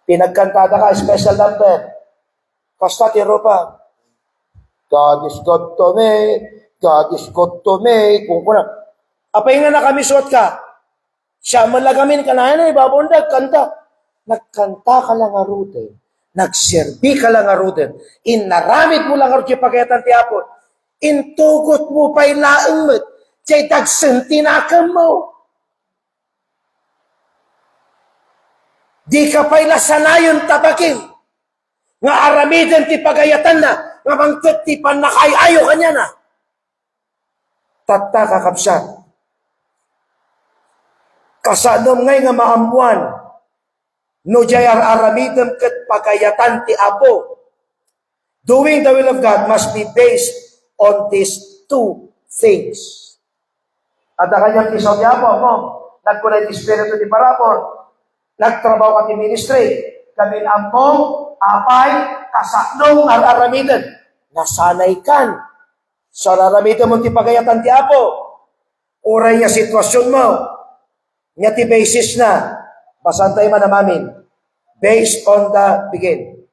pinagkantada ka, special number, kasta ti Europa, God is good to me, God is good to me, kung kuna. Apay nga na kami suot ka, siya malagamin ka na, ibabundag, kanta. Nagkanta ka lang aruten. Nagserbi ka lang aruten. Inaramit mo lang aruten pagkayatan ti Apo. Intugot mo pa'y laeng mo. Tiya'y tagsentinakam mo. Di ka pa'y lasanayon tabakin. Nga aramidan ti pagayatan na. Nga mangtot ti panakayayo kanya na. Tatta kakapsat. Kasadom ngay nga maamuan, no jayar aramidam ket pagayatan ti Apo. Doing the will of God must be based on these two things. At ang kanyang tisaw ti Apo, nagkunay ti Espiritu ti parabor, nagtrabaho ka ti ministry, kami ampong, apay, kasadom ang aramidan. Nasanay kan. Sa aramidan mo ti pagayatan ti Apo. Uray nga sitwasyon mo, nga ti basis na, basan tayo manamamin, based on the, begin.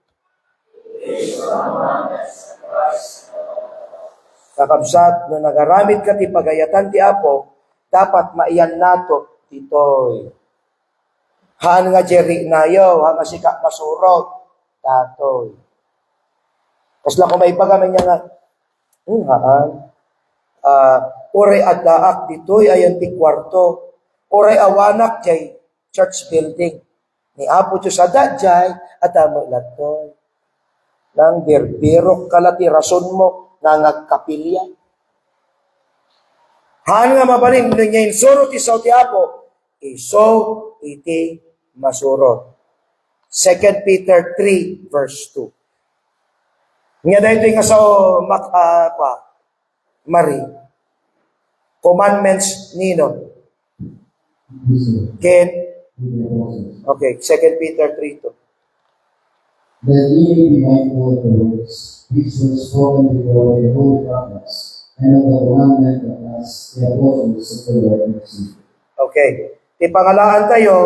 Kakabsat, no nagaramit ka ti pagayatan ti Apo, dapat maiyan nato titoy. Haan nga jeri nayo, haan nga sika masurot, tatoy. Kasla ko may pagamin niya nga, haan, uray adaak ditoy, ayan ti kwarto, oray awanak jay church building. Ni Apo Diyos ada jay, adamo ilatoy. Nang birbirok kalati rason mo, nangagkapilya. Haan nga mabaling, ngayon surot isaw ti Apo, iso iti masurot. 2 Peter 3 verse 2. Nga dahil ito nga sa Mari, commandments nino. Ken, okay, 2 Peter 3 2. That ye may be mindful of the words which were spoken before by the holy prophets, and of the commandment of us, the apostles of the Lord and Savior. Okay. Ti pangalaan tayo,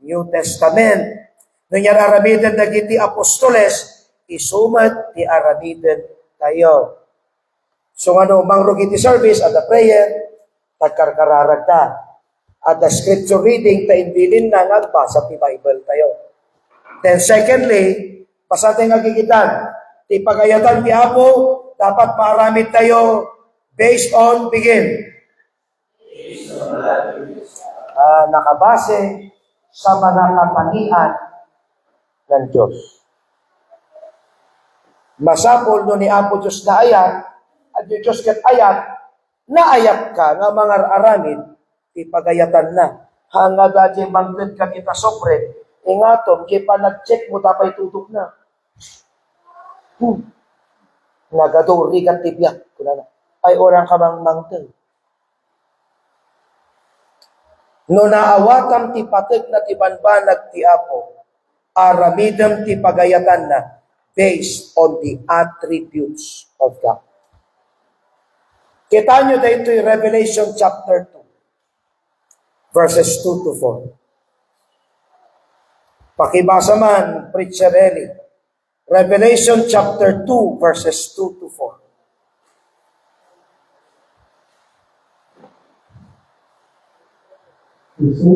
New Testament. Nung yan aramiden dagiti apostoles, isumat ti aramiden tayo. So ano, mangrog iti service at the prayer, tagkarkararag ta. At the scripture reading, tainbilin na nagbasa ti Bible tayo. Then secondly, pasatay nga gigitan, ti pagayatan ti Apo, dapat maramid tayo based on, begin. Nakabase sa mga katangian ng Diyos. Masapol no ni Apo Diyos na ayat, at yung Diyos kat ayat, naayat ka nga mga aramid, ipagayatan na. Hanga dati manglid ka kita sopre, ingatom, kipa nag-check mo, tapay tutok na. Nagadori ka tibyak. Ay orang ka mang mangteng. No naawatan ti patig na ti banbanag ti Apo, aramidem ti pagayatan na based on the attributes of God. Kita nyo dito yung Revelation chapter 2, verses 2 to 4. Pakibasa man, Preacher Eli. Revelation chapter 2, verses 2 to 4. And so,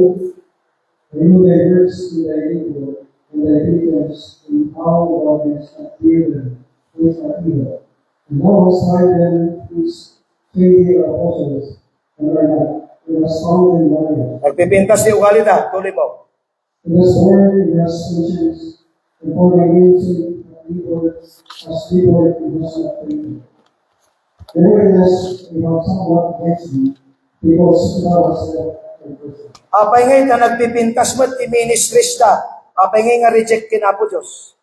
I know thy works to thy labor, and thy patience, and how thou hast not feared them, which are evil. And thou hast hired them whose faith are apostles, and are not, and hast found them liars. Nagpipintas ni Ugalida, tuloy mo. And hast sworn, and hast mentioned, and for thy name's sake, hast labored, and hast not fainted. Nevertheless, we have somewhat against thee, because thou hast left thy person. Apay ngay na nagpipintas mo ti ministries ta. Apay ngay nga reject kinapo Diyos.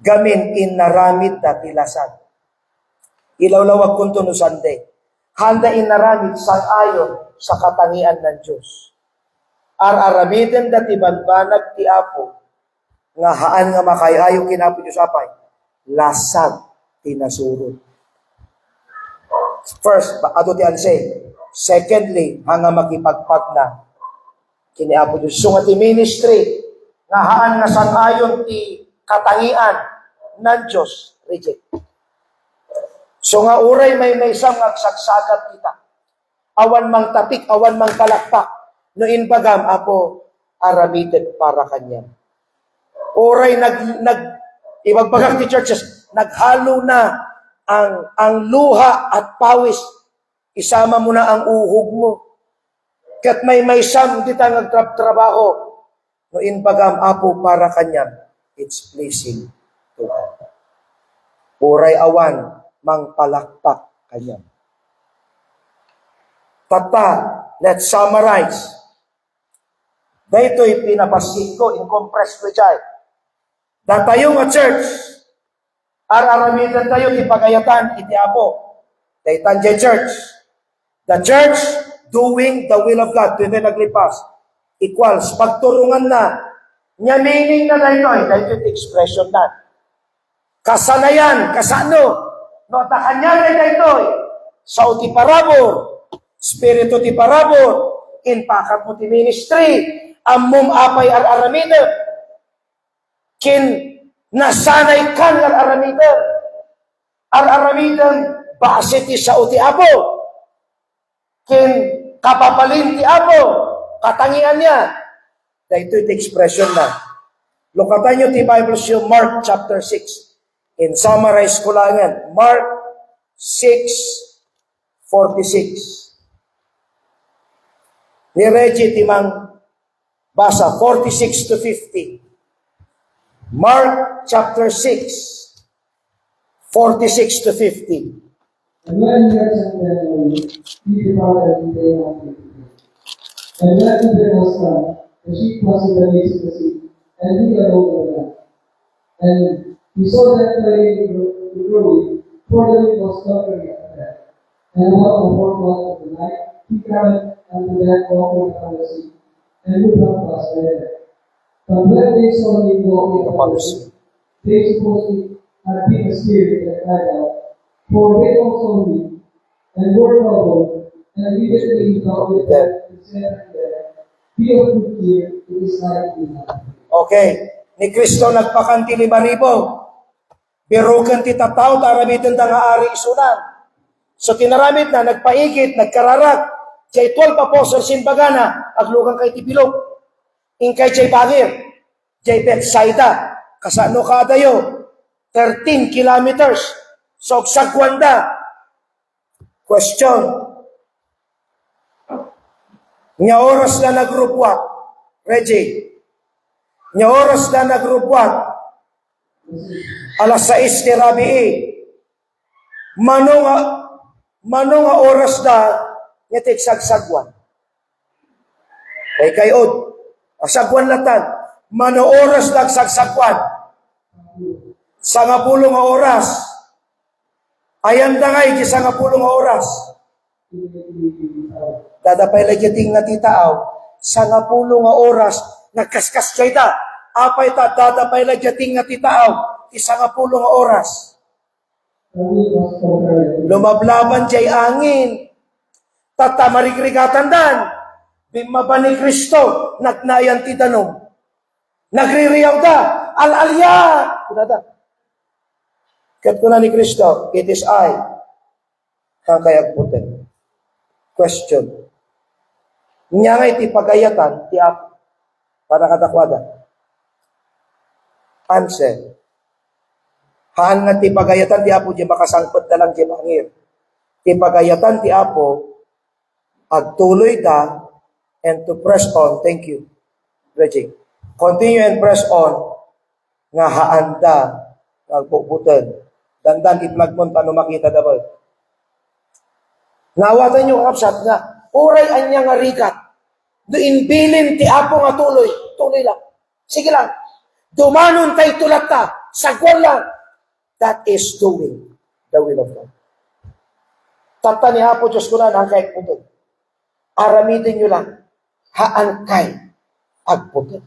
Gamin inaramid ta tilasan. Ilawlawag kunto no Sunday. Handa inaramid sang ayon sa katangian ng Diyos. Aramiden dati banbanag ti Apo nga haan nga makayayo kinapo Diyos apay. Lasag tinasurod. First, ato ti ansay. Secondly, hanga makipagpag na kini Apo Diyos. So nga ti ministry, nga haan nga sanayon ti katangian ng Diyos, reject. So nga uray may isang agsagsagat kita. Awan mang tapik, awan mang palakpak. No inbagam, Apo, aramited para kanya. Uray ibagbagak ti churches, naghalo na ang luha at pawis. Isama mo na ang uhog mo. Kat may isang di tayo nagtrabaho. No inbagam, Apo, para kanya, it's pleasing to God. Uray awan, mang palakpak kanya. Tata, let's summarize. Dito'y pinabasik ko, in-compress ko dyan. Datayo nga church, aramidan tayo, ipagayatan, iti Apo. Daytan dyan church. The church, doing the will of God. Doon na naglipas. Equals, pagturungan na. Nya meaning na dito expression na. Kasanayan, kasano. No, ta kanya na dito. Sao ti parabor. Spirito ti parabor. Inpakap mo ti ministry. Ammom apay aramida. Kin nasanay kan aramida. Aramida base ti sao ti Apo. Kin kapapalin ti Apo, katangian niya. Dahil ito expression na. Lukatan nyo ti Bible yung Mark chapter 6. In summarize ko lang yan. Mark 6:46. Ni Reggie timang basa, 46 to 50. Mark chapter 6, 46 to 50. And when he had sent them away, he departed and came on to the sea. And when evening was come, the sheep was in the midst of the sea, and he alone was left. And he saw them playing the growing, for the wind was contrary at them. And about the fourth watch of the night, he cometh unto them walking upon the sea, and would not pass by them. But when they saw him walking upon the sea, they supposed it had been a spirit that cried out, for they also knew, and were troubled, and immediately he talked with them, and said unto them, Be of good cheer, it is night enough. Okay. Ni Kristo nagpakanti 5,000. Birukan ti tataw, taramitin da nga ari isunan. So tinaramit na, nagpaigit, nagkararak. Jay 12 apostles sinbagana, aglugan kay Tipilog. Ingkay jay Bagir, jay Bethsaida, kasano kadayo, 13 kilometers. So sagwanda. Question. Nga oras na nagrupwak, Reggie. Nga oras na nagrupwak, alas 6 ni Rabii. Manong nga oras na nga tigsagsagwan. Kay kayod, asagwan latan, mano oras nagsagsagwan. Sa nga pulong nga oras, ayan da ngay, sa nga pulong nga oras. Dadapay lagyating nga titaaw, sa nga pulong nga oras, nagkaskas kay ta, apay ta, dadapay lagyating nga titaaw, isa nga pulong nga oras. Lumablaban jay angin, tatamarigregatan dan, bimaba ni Kristo, nagnayan ti danom. Nagririyaw da, al-alya! Kunada. Kat ko na ni Kristo, it is I, ang kayagputin. Question. Nya nga iti pagayatan, ti Apo, para katakwada. Answer. Haan nga ti pagayatan, ti Apo, di makasangpot na lang di mangir. Ti pagayatan, ti Apo, agtuloy da, and to press on. Thank you, Reggie. Continue and press on, nga haanda, nagpuputan. Dandan, i-plug mo, paano makita daw. Nawatan nyo, kapsat nga, uray anya nga rigat. Doin bilin ti Apo nga tuloy. Tuloy lang. Sige lang. Dumanon tayo tulat ta. Sagwan lang. That is doing the will of God. Tata ni Apo Diyos ko na kahit puto. Aramidin nyo lang. Haan kay agputo.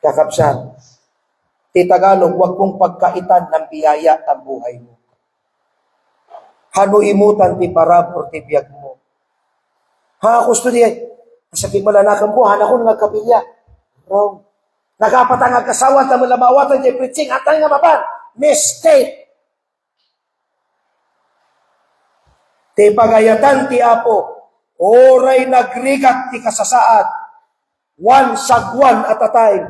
Kakapsan. Ti Tagalog, huwag mong pagkaitan ng biyaya ang buhay mo. Hano imutan ti parabor ti biyag mo. Ha, gusto diya. Sabi malanakan po, hanakon nga kapilya. Wrong. Nagapatang agkasawan, tamalabawatan diya preaching, atay nga maban. Mistake. Ti pagayatan ti Apo, oray nagrigat ti kasasaad. One sagwan at a time.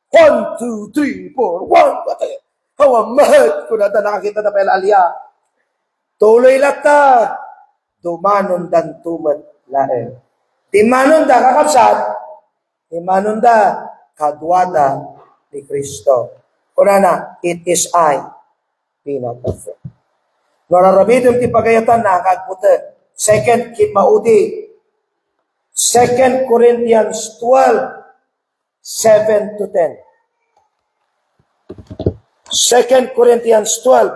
1, 2, 3, 4, 1, atay. Hawa mahal. Kung nata nakakita na pala alya. Tuloy lata. Dumanon dan tumat lae. Dimanon da kakapsat. Dimanon da kadwada ni Kristo. Kunana, it is I, be not afraid. Nararabidom ti pagayatan na kagputan. Second, kimaudi. 2 Corinthians 12, 7 to 10. 2 Corinthians 12,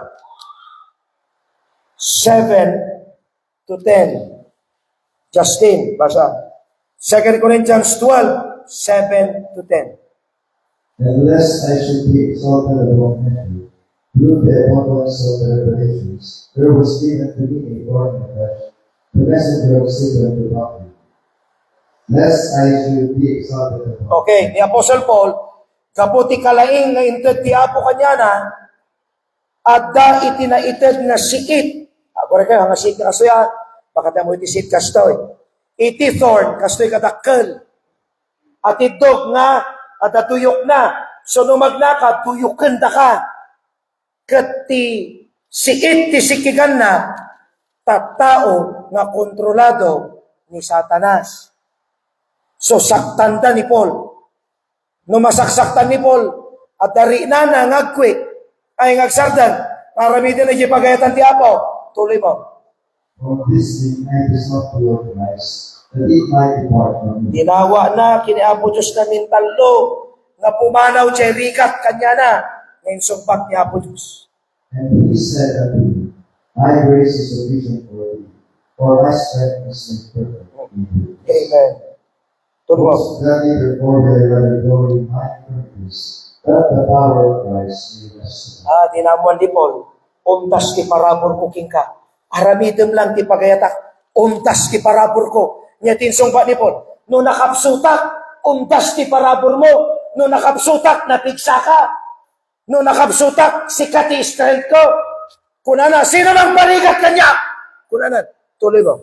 7 to 10. Justin, basa. 2 Corinthians 12, 7 to 10. And lest I should be exalted above measure, through the abundance of the revelations, there was given to me a thorn in the flesh, the messenger of Satan to doctrine. Lest I should be exalted above. Okay, ni Apostle Paul, kaputi kalaing nga inted ti Apo kanya na, at da itinaited na sikit. Ako rin kayo, nga sikit na kastoy, baka mo iti sikit kastoy. Iti thorn, kastoy kadakkel. At idog nga, at atuyok na. So numagna ka, tuyukan da ka. Kat ti sikit, ti sikigan na, tattao nga kontrolado ni Satanas. So saktanda ni Paul. No masaksaktan ni Paul, at dari na ngagkwit, ay ngagsardan, paramidin na pagayatan ti Apo, Tuloy mo. For this thing I besought the Lord Christ, that it might depart from me. Ginawa na, kiniapo Diyos na mintalo, nga pumanaw siya rikat kanya na, ngayon sumpak ni Apo Diyos. And he said unto me, My grace is sufficient for thee, for my strength is made perfect in you. Amen. Tuloy mo. Most gladly therefore will I rather glory in my infirmities, that the power of Christ may rest upon me. Dinamuan di Paul, untas ti parabor ko king ka. Aramidem lang ti pagayatak, untas ti parabor ko. Nya tinsong pa ni Paul, no nakapsutak, untas ti parabor mo. No nakapsutak, napigsa ka. No nakapsutak, sikat ti strength ko. Kunana, sino nang parigat kanya? Kunana, tuloy mo.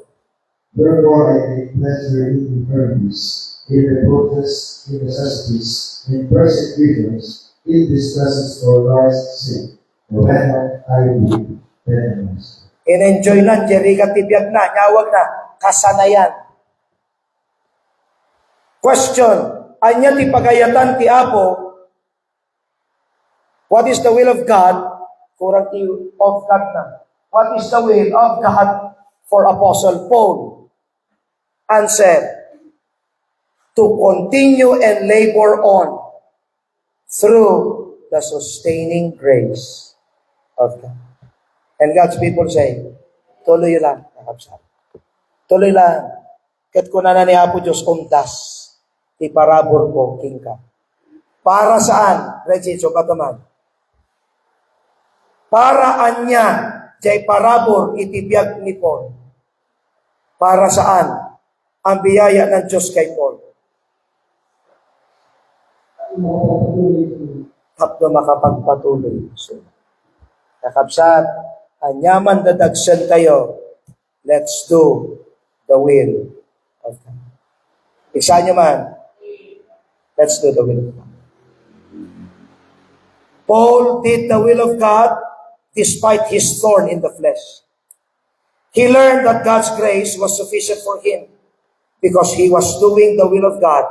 Therefore I take pleasure in infirmities, in reproaches, in necessities, in persecutions, in distresses for Christ's sake. For when I be, then am I strong. In-enjoy na, jerigat ti biyag na, nyawag na, kasanayan. Question, anya ti pagayatan ti Apo, what is the will of God? Kurang ti of God na. What is the will of God for Apostle Paul? Answer, to continue and labor on through the sustaining grace of God. And God's people say, tuloy lang, nakapsat. Tuloy lang. Kat kunana ni Apo Diyos, untas, ti parabor ko, king ka. Para saan? Reggie, so kataman. Para anya, jay parabor, itibiyag ni Paul. Para saan? Ang biyaya ng Diyos kay Paul. Tapno makapagpatuloy. So, nakapsat, anyaman dadagsan kayo, let's do the will of God. Isa nyo man, let's do the will of God. Paul did the will of God despite his thorn in the flesh. He learned that God's grace was sufficient for him because he was doing the will of God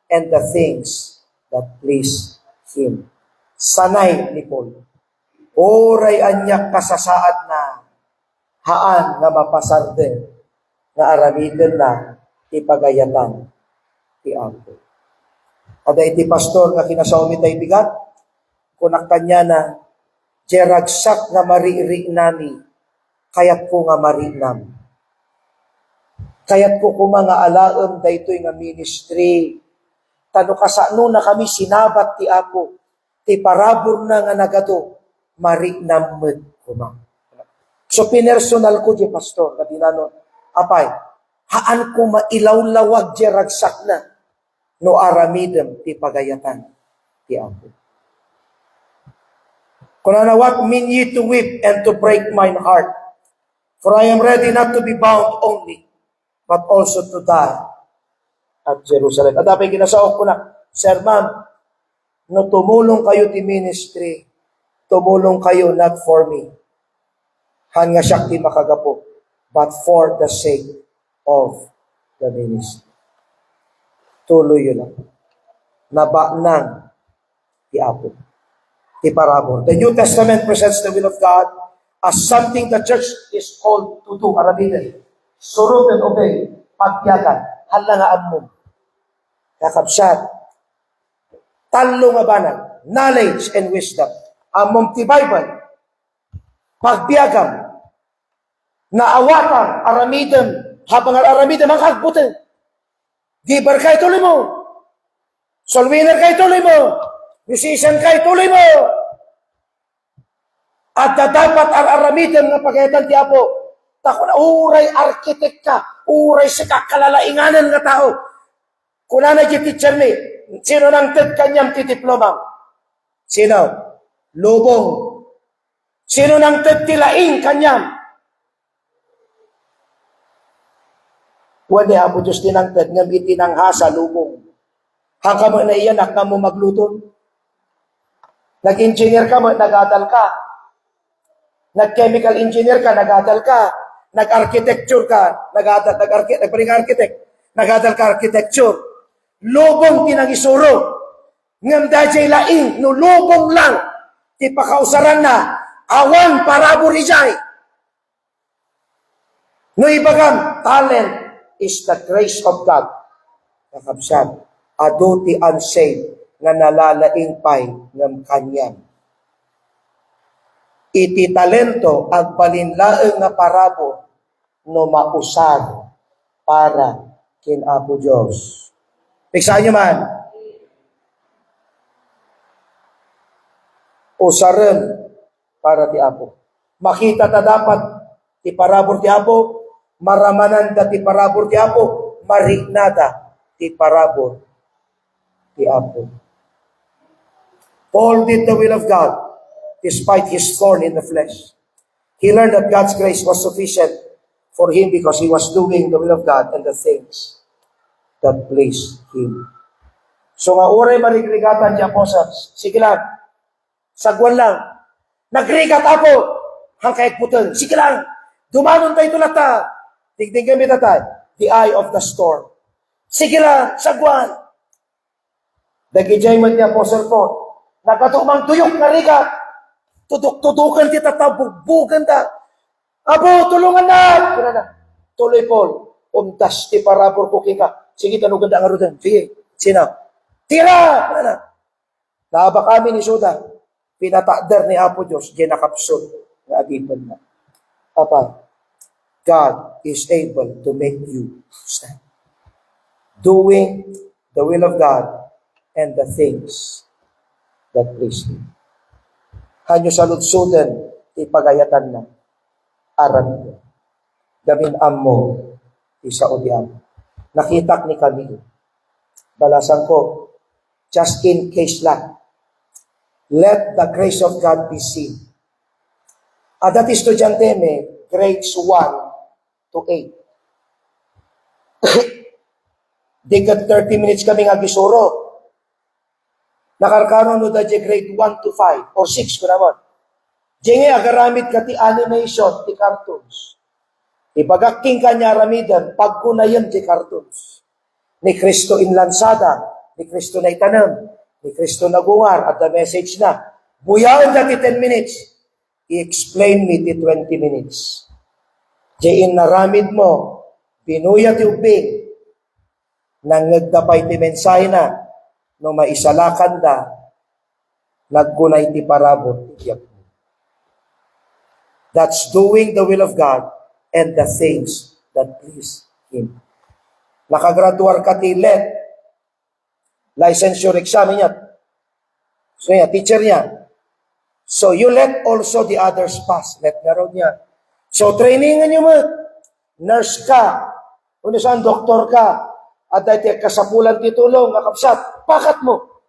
and the things that please him. Sanay ni Paul. Oray anyak kasasaad na haan nga mapasarden nga aramiden na ipagayatan ti Apo. Ada iti pastor nga kinasawmi tayo bigat, kunak kanya na jeragsak nga mariri nami, kayat ko nga marinam. Kayat ko mga alaem daytoy nga ministry. Tano kasano na kami sinabat ti Apo, ti parabor na nga nagato, marinam met kumang. So pinersonal ko di pastor, kadinanon, apay, haan ko mailawlawag di ragsak na, no aramidem ti pagayatan ti Apo. Kunana, what mean ye to weep and to break mine heart? For I am ready not to be bound only, but also to die at Jerusalem. At dapat kinasaok ko na, Sir Ma'am, no tumulong kayo ti ministry, tumulong kayo not for me. Han nga siya ti makagapo, but for the sake of the ministry. Tuloy yun lang. Nabaanang ti Apo. Ti parabor. The New Testament presents the will of God as something the church is called to do. Aramidin. Surut and obey. Pagyagan. Halangaan mo. Kakabsat. Talo nga banag. Knowledge and wisdom. Among ti Bible. Pagbiagam. Naawatan. Aramidin. Habang aramidin ang kagbutin. Gibar kay tuloy mo. Solwiner kay tuloy mo. Musician kay tuloy mo. At dapat aramitin nga pagayatan ti Apo. Tako na uray arkitek ka. Uray sa kakalalainganan nga tao. Kuna na teacher mi. Sino nang ted kanyang titiploma? Sino? Lubong. Sino nang ted tilaing kanyang? Wala Apo Diyos tinangted nga itinangha sa lubong. Hangka mo na iyan, ka mo magluton. Nag-engineer ka, nag-adal ka. Nag-chemical engineer ka, nag-adal ka. Nag-architecture ka, nag-architect, nag-adal ka architecture. Lubong tinangisuro. Ngam dajay laing, no lubong lang. Ti pakausaran na, awan parabor ijay. No ibagam, talent is the grace of God. Kakabsat, adu ti unsaved nga nalalaing pay ng kanyang. Iti talento ag balinlaeng nga parabo no mausad para kin Apo Diyos. Piksaan nyo man. Usaran para ti Apo. Makita ta dapat ti parabor ti Apo, maramanan da ti parabor ti Apo, marignada ti parabor ti Apo. Paul did the will of God despite his thorn in the flesh. He learned that God's grace was sufficient for him because he was doing the will of God and the things that pleased him. So nga oray marigrigatan ti apostles, sige lang, sagwan lang, nagrigat Apo, hangkayag putol, sige lang, dumanon tayo tulata, tigdig kami tatay, the eye of the storm. Sige lang, sagwan. Dagijay man ni Apostle Paul, nakatumang tuyok na rigat, tuduk-tudukan ti tatabugbugan ta. Apo, tulungan na! Kuna na. Tuloy Paul, umtas ti parabor ko kika. Sige, tanugan na nga rin. Sige, sino? Tira! Kuna na. Naaba kami ni Suda, pinatakder ni Apo Diyos, diyan nakapsod na agipan na. Apa, God is able to make you stand. Doing the will of God and the things that please Him. Hanyo sa lutsudan, ipagayatan na, aran mo. Gamin amo, isa o diyan. Nakitak ni kami. Balasan ko, just in case lang, let the grace of God be seen. Dati estudyante me, grades 1 to 8. Digat 30 minutes kami nga gisuro. Nakarkaroon no da grade 1 to 5 or 6 ko naman. Diyan agaramid ka ti animation, ti cartoons. Ibagaking kanya ramidan, pagkunayan ti cartoons. Ni Kristo inlansada, ni Kristo na itanam, ni Kristo nagungar, at the message na, buyaon na ti 10 minutes, i-explain me ti 20 minutes. Diyan naramid mo, binuya ti ubing, nangagdapay ti mensahe na, no maisalakan da, nagkunay ti parabot, tiyak mo. That's doing the will of God and the things that please Him. Nakagraduar ka ti LET, licensure exam niya. So niya, teacher niya. So you let also the others pass. Let na raw niya. So trainingan niyo mo, nurse ka, kung saan doktor ka, at dahil kasapulan titulong, makapsat, pakat mo.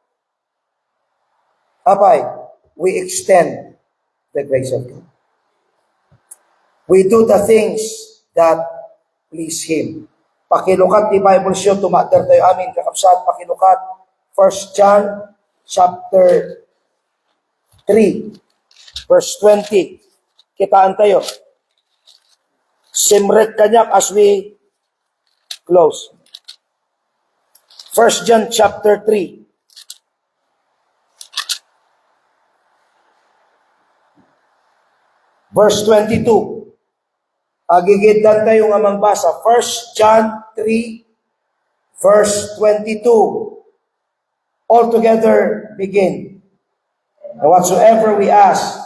Apay, we extend the grace of God. We do the things that please Him. Pakilukat ni Bible siyo, tumater tayo amin, kakapsat, pakilukat, 1 John chapter 3, verse 20. Kitaan tayo. Simrek kanyak as we close. 1 John chapter 3. Verse 22. Agigiddan tayo nga mangbasa. 1 John 3, verse 22. All together begin. And whatsoever we ask,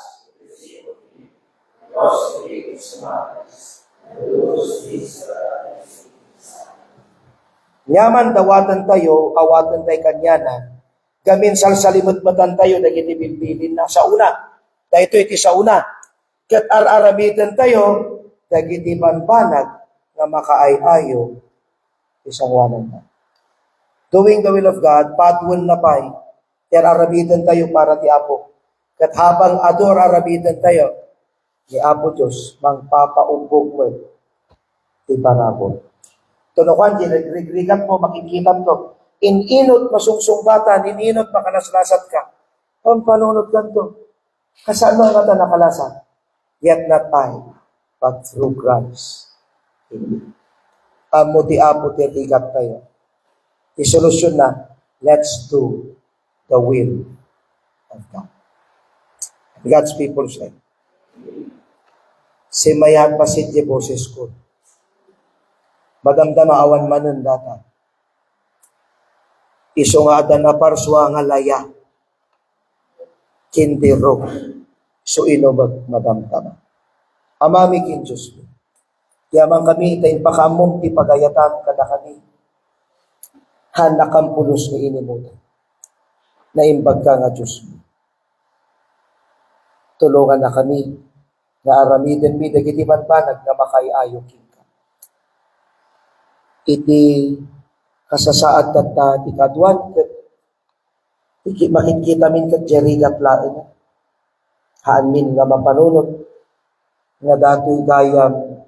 nyaman dawatan tayo, awatan tayo kanyana, gamin salsalimut-matan tayo, dagiti bilbilin na sa una. Dahito iti sa una. Kat ar-aramitan tayo, dagiti banbanag nga makaay-ayo, isang wanan na. Doing the will of God, padwan na pa'y, ar-aramitan tayo para ti Apo. Kat habang ador aramitan tayo, ni Apo Diyos, mangpapaumbog mo, ti parabot. Tunukan, rigrigat mo, makikita to. Ininot masungsungbatan, ininot makalaslasat ka. Ang panunod ka to. Kasano nga ta nakalasan? Yet not I, but through Christ. Amo di Apo titigat tayo. Isolusyon na, let's do the will of God. God's people say, si mayag pasit di boses ko. Madamdama awan manen data. Iso nga adan na parswa nga laya. Kindiro. So ino madamdama. Amami kin Diyos mo. Yaman kami itayin pakamong ti pagayatan kada kami. Hanakam pulos nga inimutan. Naimbag ka nga Diyos mo. Tulungan na kami nga aramiden mi dagiti banbanag nga makayayo king ka. Iti kasasaad at ti kadwan ket makikita min ket jerigat lain. Haan min nga mapanunot nga datoy gayam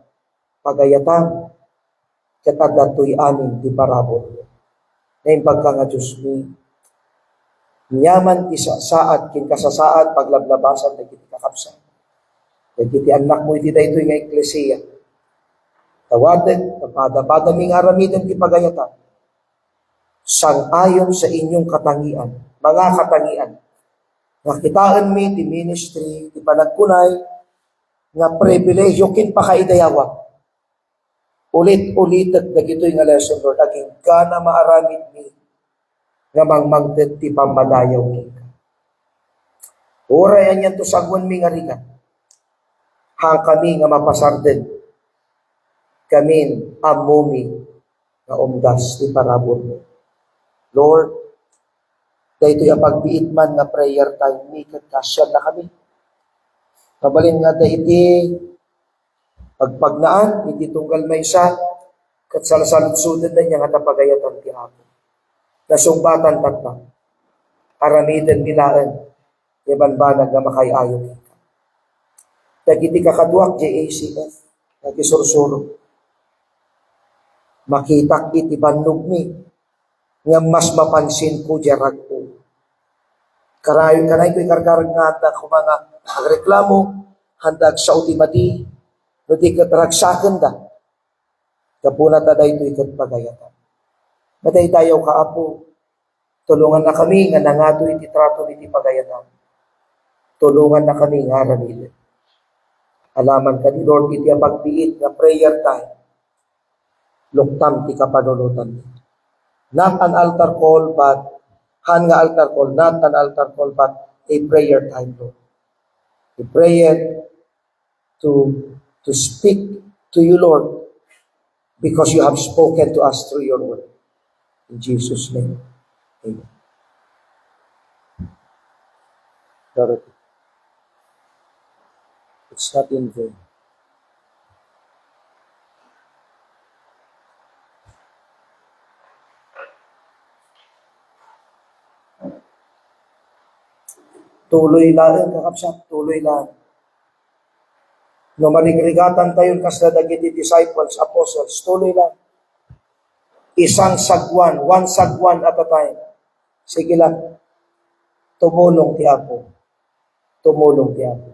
pagayatan ket datoy amin ti parabol. Naimbag ka nga Diyos mi. Nyaman ti saad kin kasasaad paglablabasan dagiti kakabsat. Dagiti anak mo iti daytoy nga eklesiya. Tawaden pada ming aramiden ti pagayatan. Sang-ayon sa inyong katangian, mga katangian. Nakitaan mi ti ministry, ti panagkunay nga pribilehiyo kin pakaidayawak. Ulit-ulit at dagitoy nga lesson Lord, aging ka na maaramid mi nga mangmangted ti pamadayaw kita. Oray anyan to sagwan mi nga rigat. Hang kami nga mapasarden. Kamin amumi nga umdas ti parabor mo. Lord, dahito yung pagbiit man nga prayer time mi kat kasyan na kami. Kabalin nga dahiti pagpagnaan, iti tunggal may isa, kat salasalutsudan na niya nga tapagayatan ti Apo. Nasumbatan tatna, aramiden bilaan, ibanbanag nga makayayo kita. Dagiti kakadwak, JACF, nagisursuro. Makitak iti bandog mi, nga mas mapansin ko jarag ko. Karayon kanay ko'y karkarag nga handa ko mga agreklamo, handag sa ultimati, no di katragsakan da. Kapuna taday ito'y katpagayatan. Maday tayo kaapo, tulungan na kami nga nangato iti trato iti pagayatan. Tulungan na kami nga ramilin. Alaman ka ni Lord iti pagpiit nga prayer time. Luktam ti kapanunutan. Not an altar call, but han nga altar call, not an altar call, but a prayer time, Lord. A prayer to speak to you, Lord, because you have spoken to us through your word. In Jesus' name, amen. Dorothy, it's not in vain. Tuloy lang, kakapsat, tuloy lang. No marigrigatan tayo kasla dagiti disciples, apostles, tuloy lang. Isang sagwan, one sagwan at a time. Sige lang. Tumulong ti Apo. Tumulong ti Apo.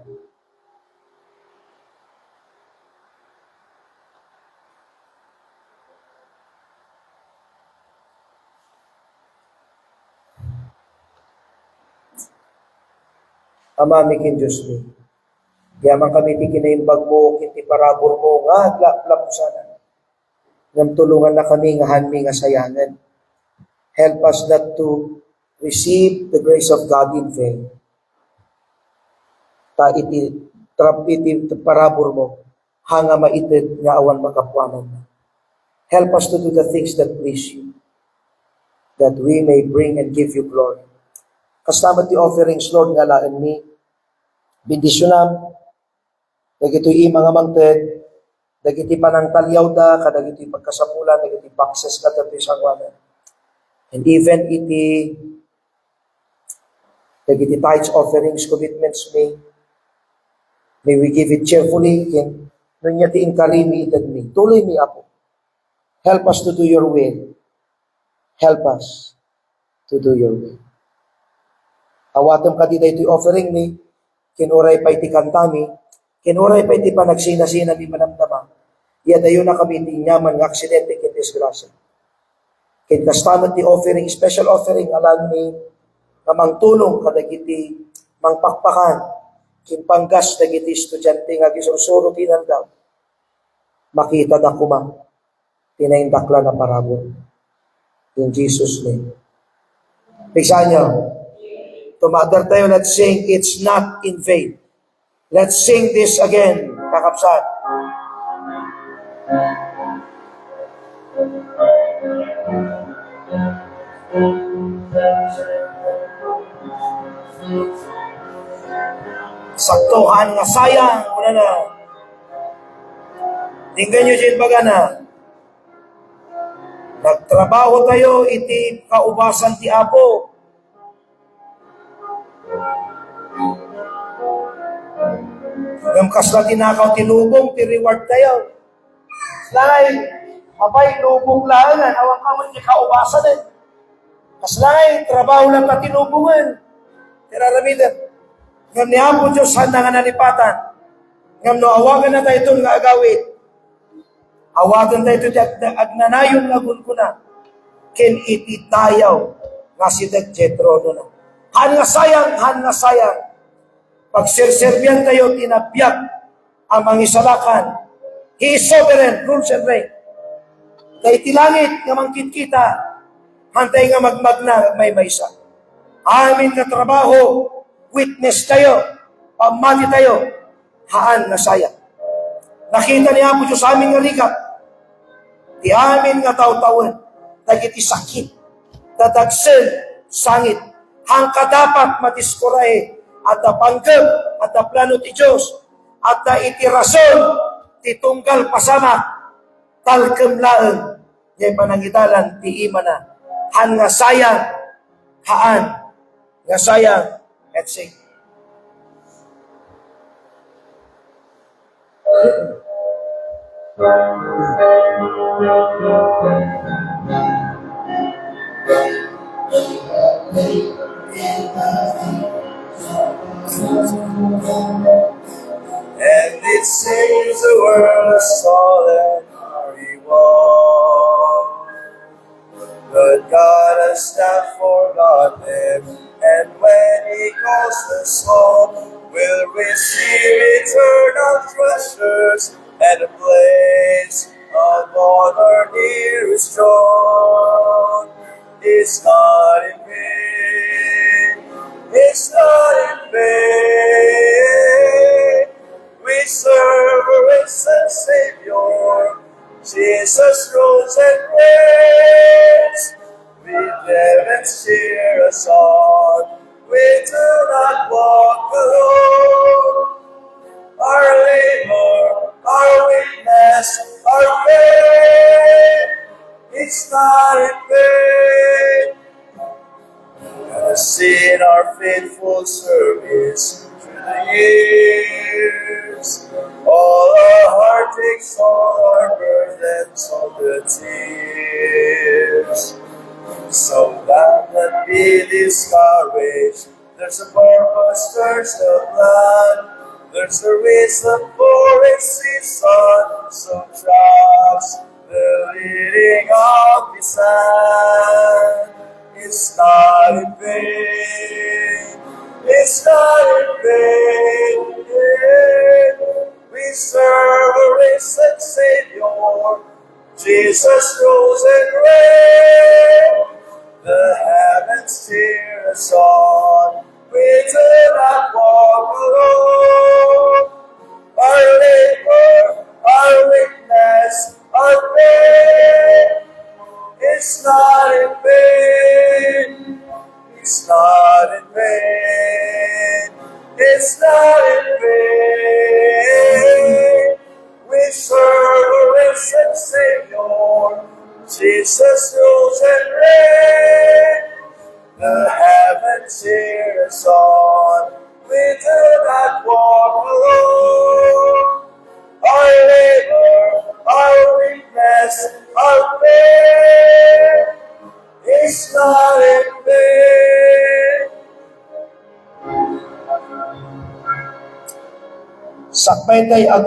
Amami kin Diyos mi. Yaman kami ti kinaimbag mo, kinti parabor mo, nga lap sana. Ngam tulungan na kami nga hanmi nga sayangan. Help us not to receive the grace of God in vain. Ta iti parabor mo, hanga maited nga awan makapwanan na. Help us to do the things that please you, that we may bring and give you glory. Kasama ti offerings, Lord, nga laan mi, bendisyonam, dagitoy mga mangted, dagiti panang talyaw da, kadagitoy pagkasapulan, dagiti boxes kadagitoy sangwanan. And even iti dagiti tithes, offerings, commitments may we give it cheerfully, kin, nunya ti inkarimi itad mi. Tuloy mi, Apo. Help us to do your will. Help us to do your will. Awatom ka di ito'y offering mi, kinuray pa iti kantami, kinuray pa iti panagsina-sina mi manamdama. Yadayo na kami iti nyaman ng aksidente kin disgrasya. Kin kastamat ti offering, special offering, alam mi, na mangtulong kadagiti mangpakpakan, kin panggas dagiti estudyante nga gisusuro tinandaw. Makita da kuma. Tinaindakla na parabol. In Jesus' name. Pigsahan nyo. Tumadar tayo, let's sing, it's not in vain. Let's sing this again, kakapsat. Saktuhan nga sayang, muna na. Tingnan nyo dyan baga na. Nagtrabaho tayo, iti kaubasan ti Apo. Gamkas na tinakaw ti lubong, ti reward tayo. Slay, abay, lubong lang, awang kaman ti kaubasan eh. Kaslay, trabaho lang na tinubungan. Tiraramidan. Ngam ni Apo Diyos, handa nga nalipatan. Ngam no, awagan na tayo itong nga agawit. Awagan tayo ito, agnanayon nga gungguna. Ken ititayaw, nga si Jetro no na. Han nga sayang. Pag sirserbiyan tayo, tinabyak ang mangisalakan. He is sovereign, rules and reign. Kaya itilangit nga mangkit-kita, hantay nga magmagna, may maysa. Amin nga trabaho, witness tayo, pamati tayo, haan nga sayang. Nakita niya po Diyos amin nga likap, di amin nga taw-tawan, dagiti sakit, dadagsel, sangit, hangka dapat madiskurahe, at napanggap, at naplano ti Diyos, at na itirason, titunggal pasama, talkem laeng, ngay panangitalan, ti ima na, han nga sayang, haan, nga sayang, at sing. And it seems the world is solitary wall. But God has not forgotten him, and when he calls the soul, will receive eternal treasures and a place of honor near his throne. It's not in vain. It's not in vain. We serve a risen Savior, Jesus rose and reigns. With heavens cheer us on, we do not walk alone. Our labor, our witness, our faith, it's not in vain. And has seen our faithful service through the years. All our heartaches, all our burdens, all the tears. So that not be discouraged. There's a purpose, there's a plan. There's a reason for a season. So trust the leading of His hand. It's not in vain. It's not in vain. We serve a risen Savior. Jesus rose and reigned. The heavens cheer us on. We do not walk alone. Our labor, our witness, our faith, it's not in vain. It's not in vain. It's not in vain. We serve a risen Savior. Jesus rose and reigned. The heavens cheer us on. We do not walk alone. Our labor, our weakness, our faith, is not in vain. Sakmay tayo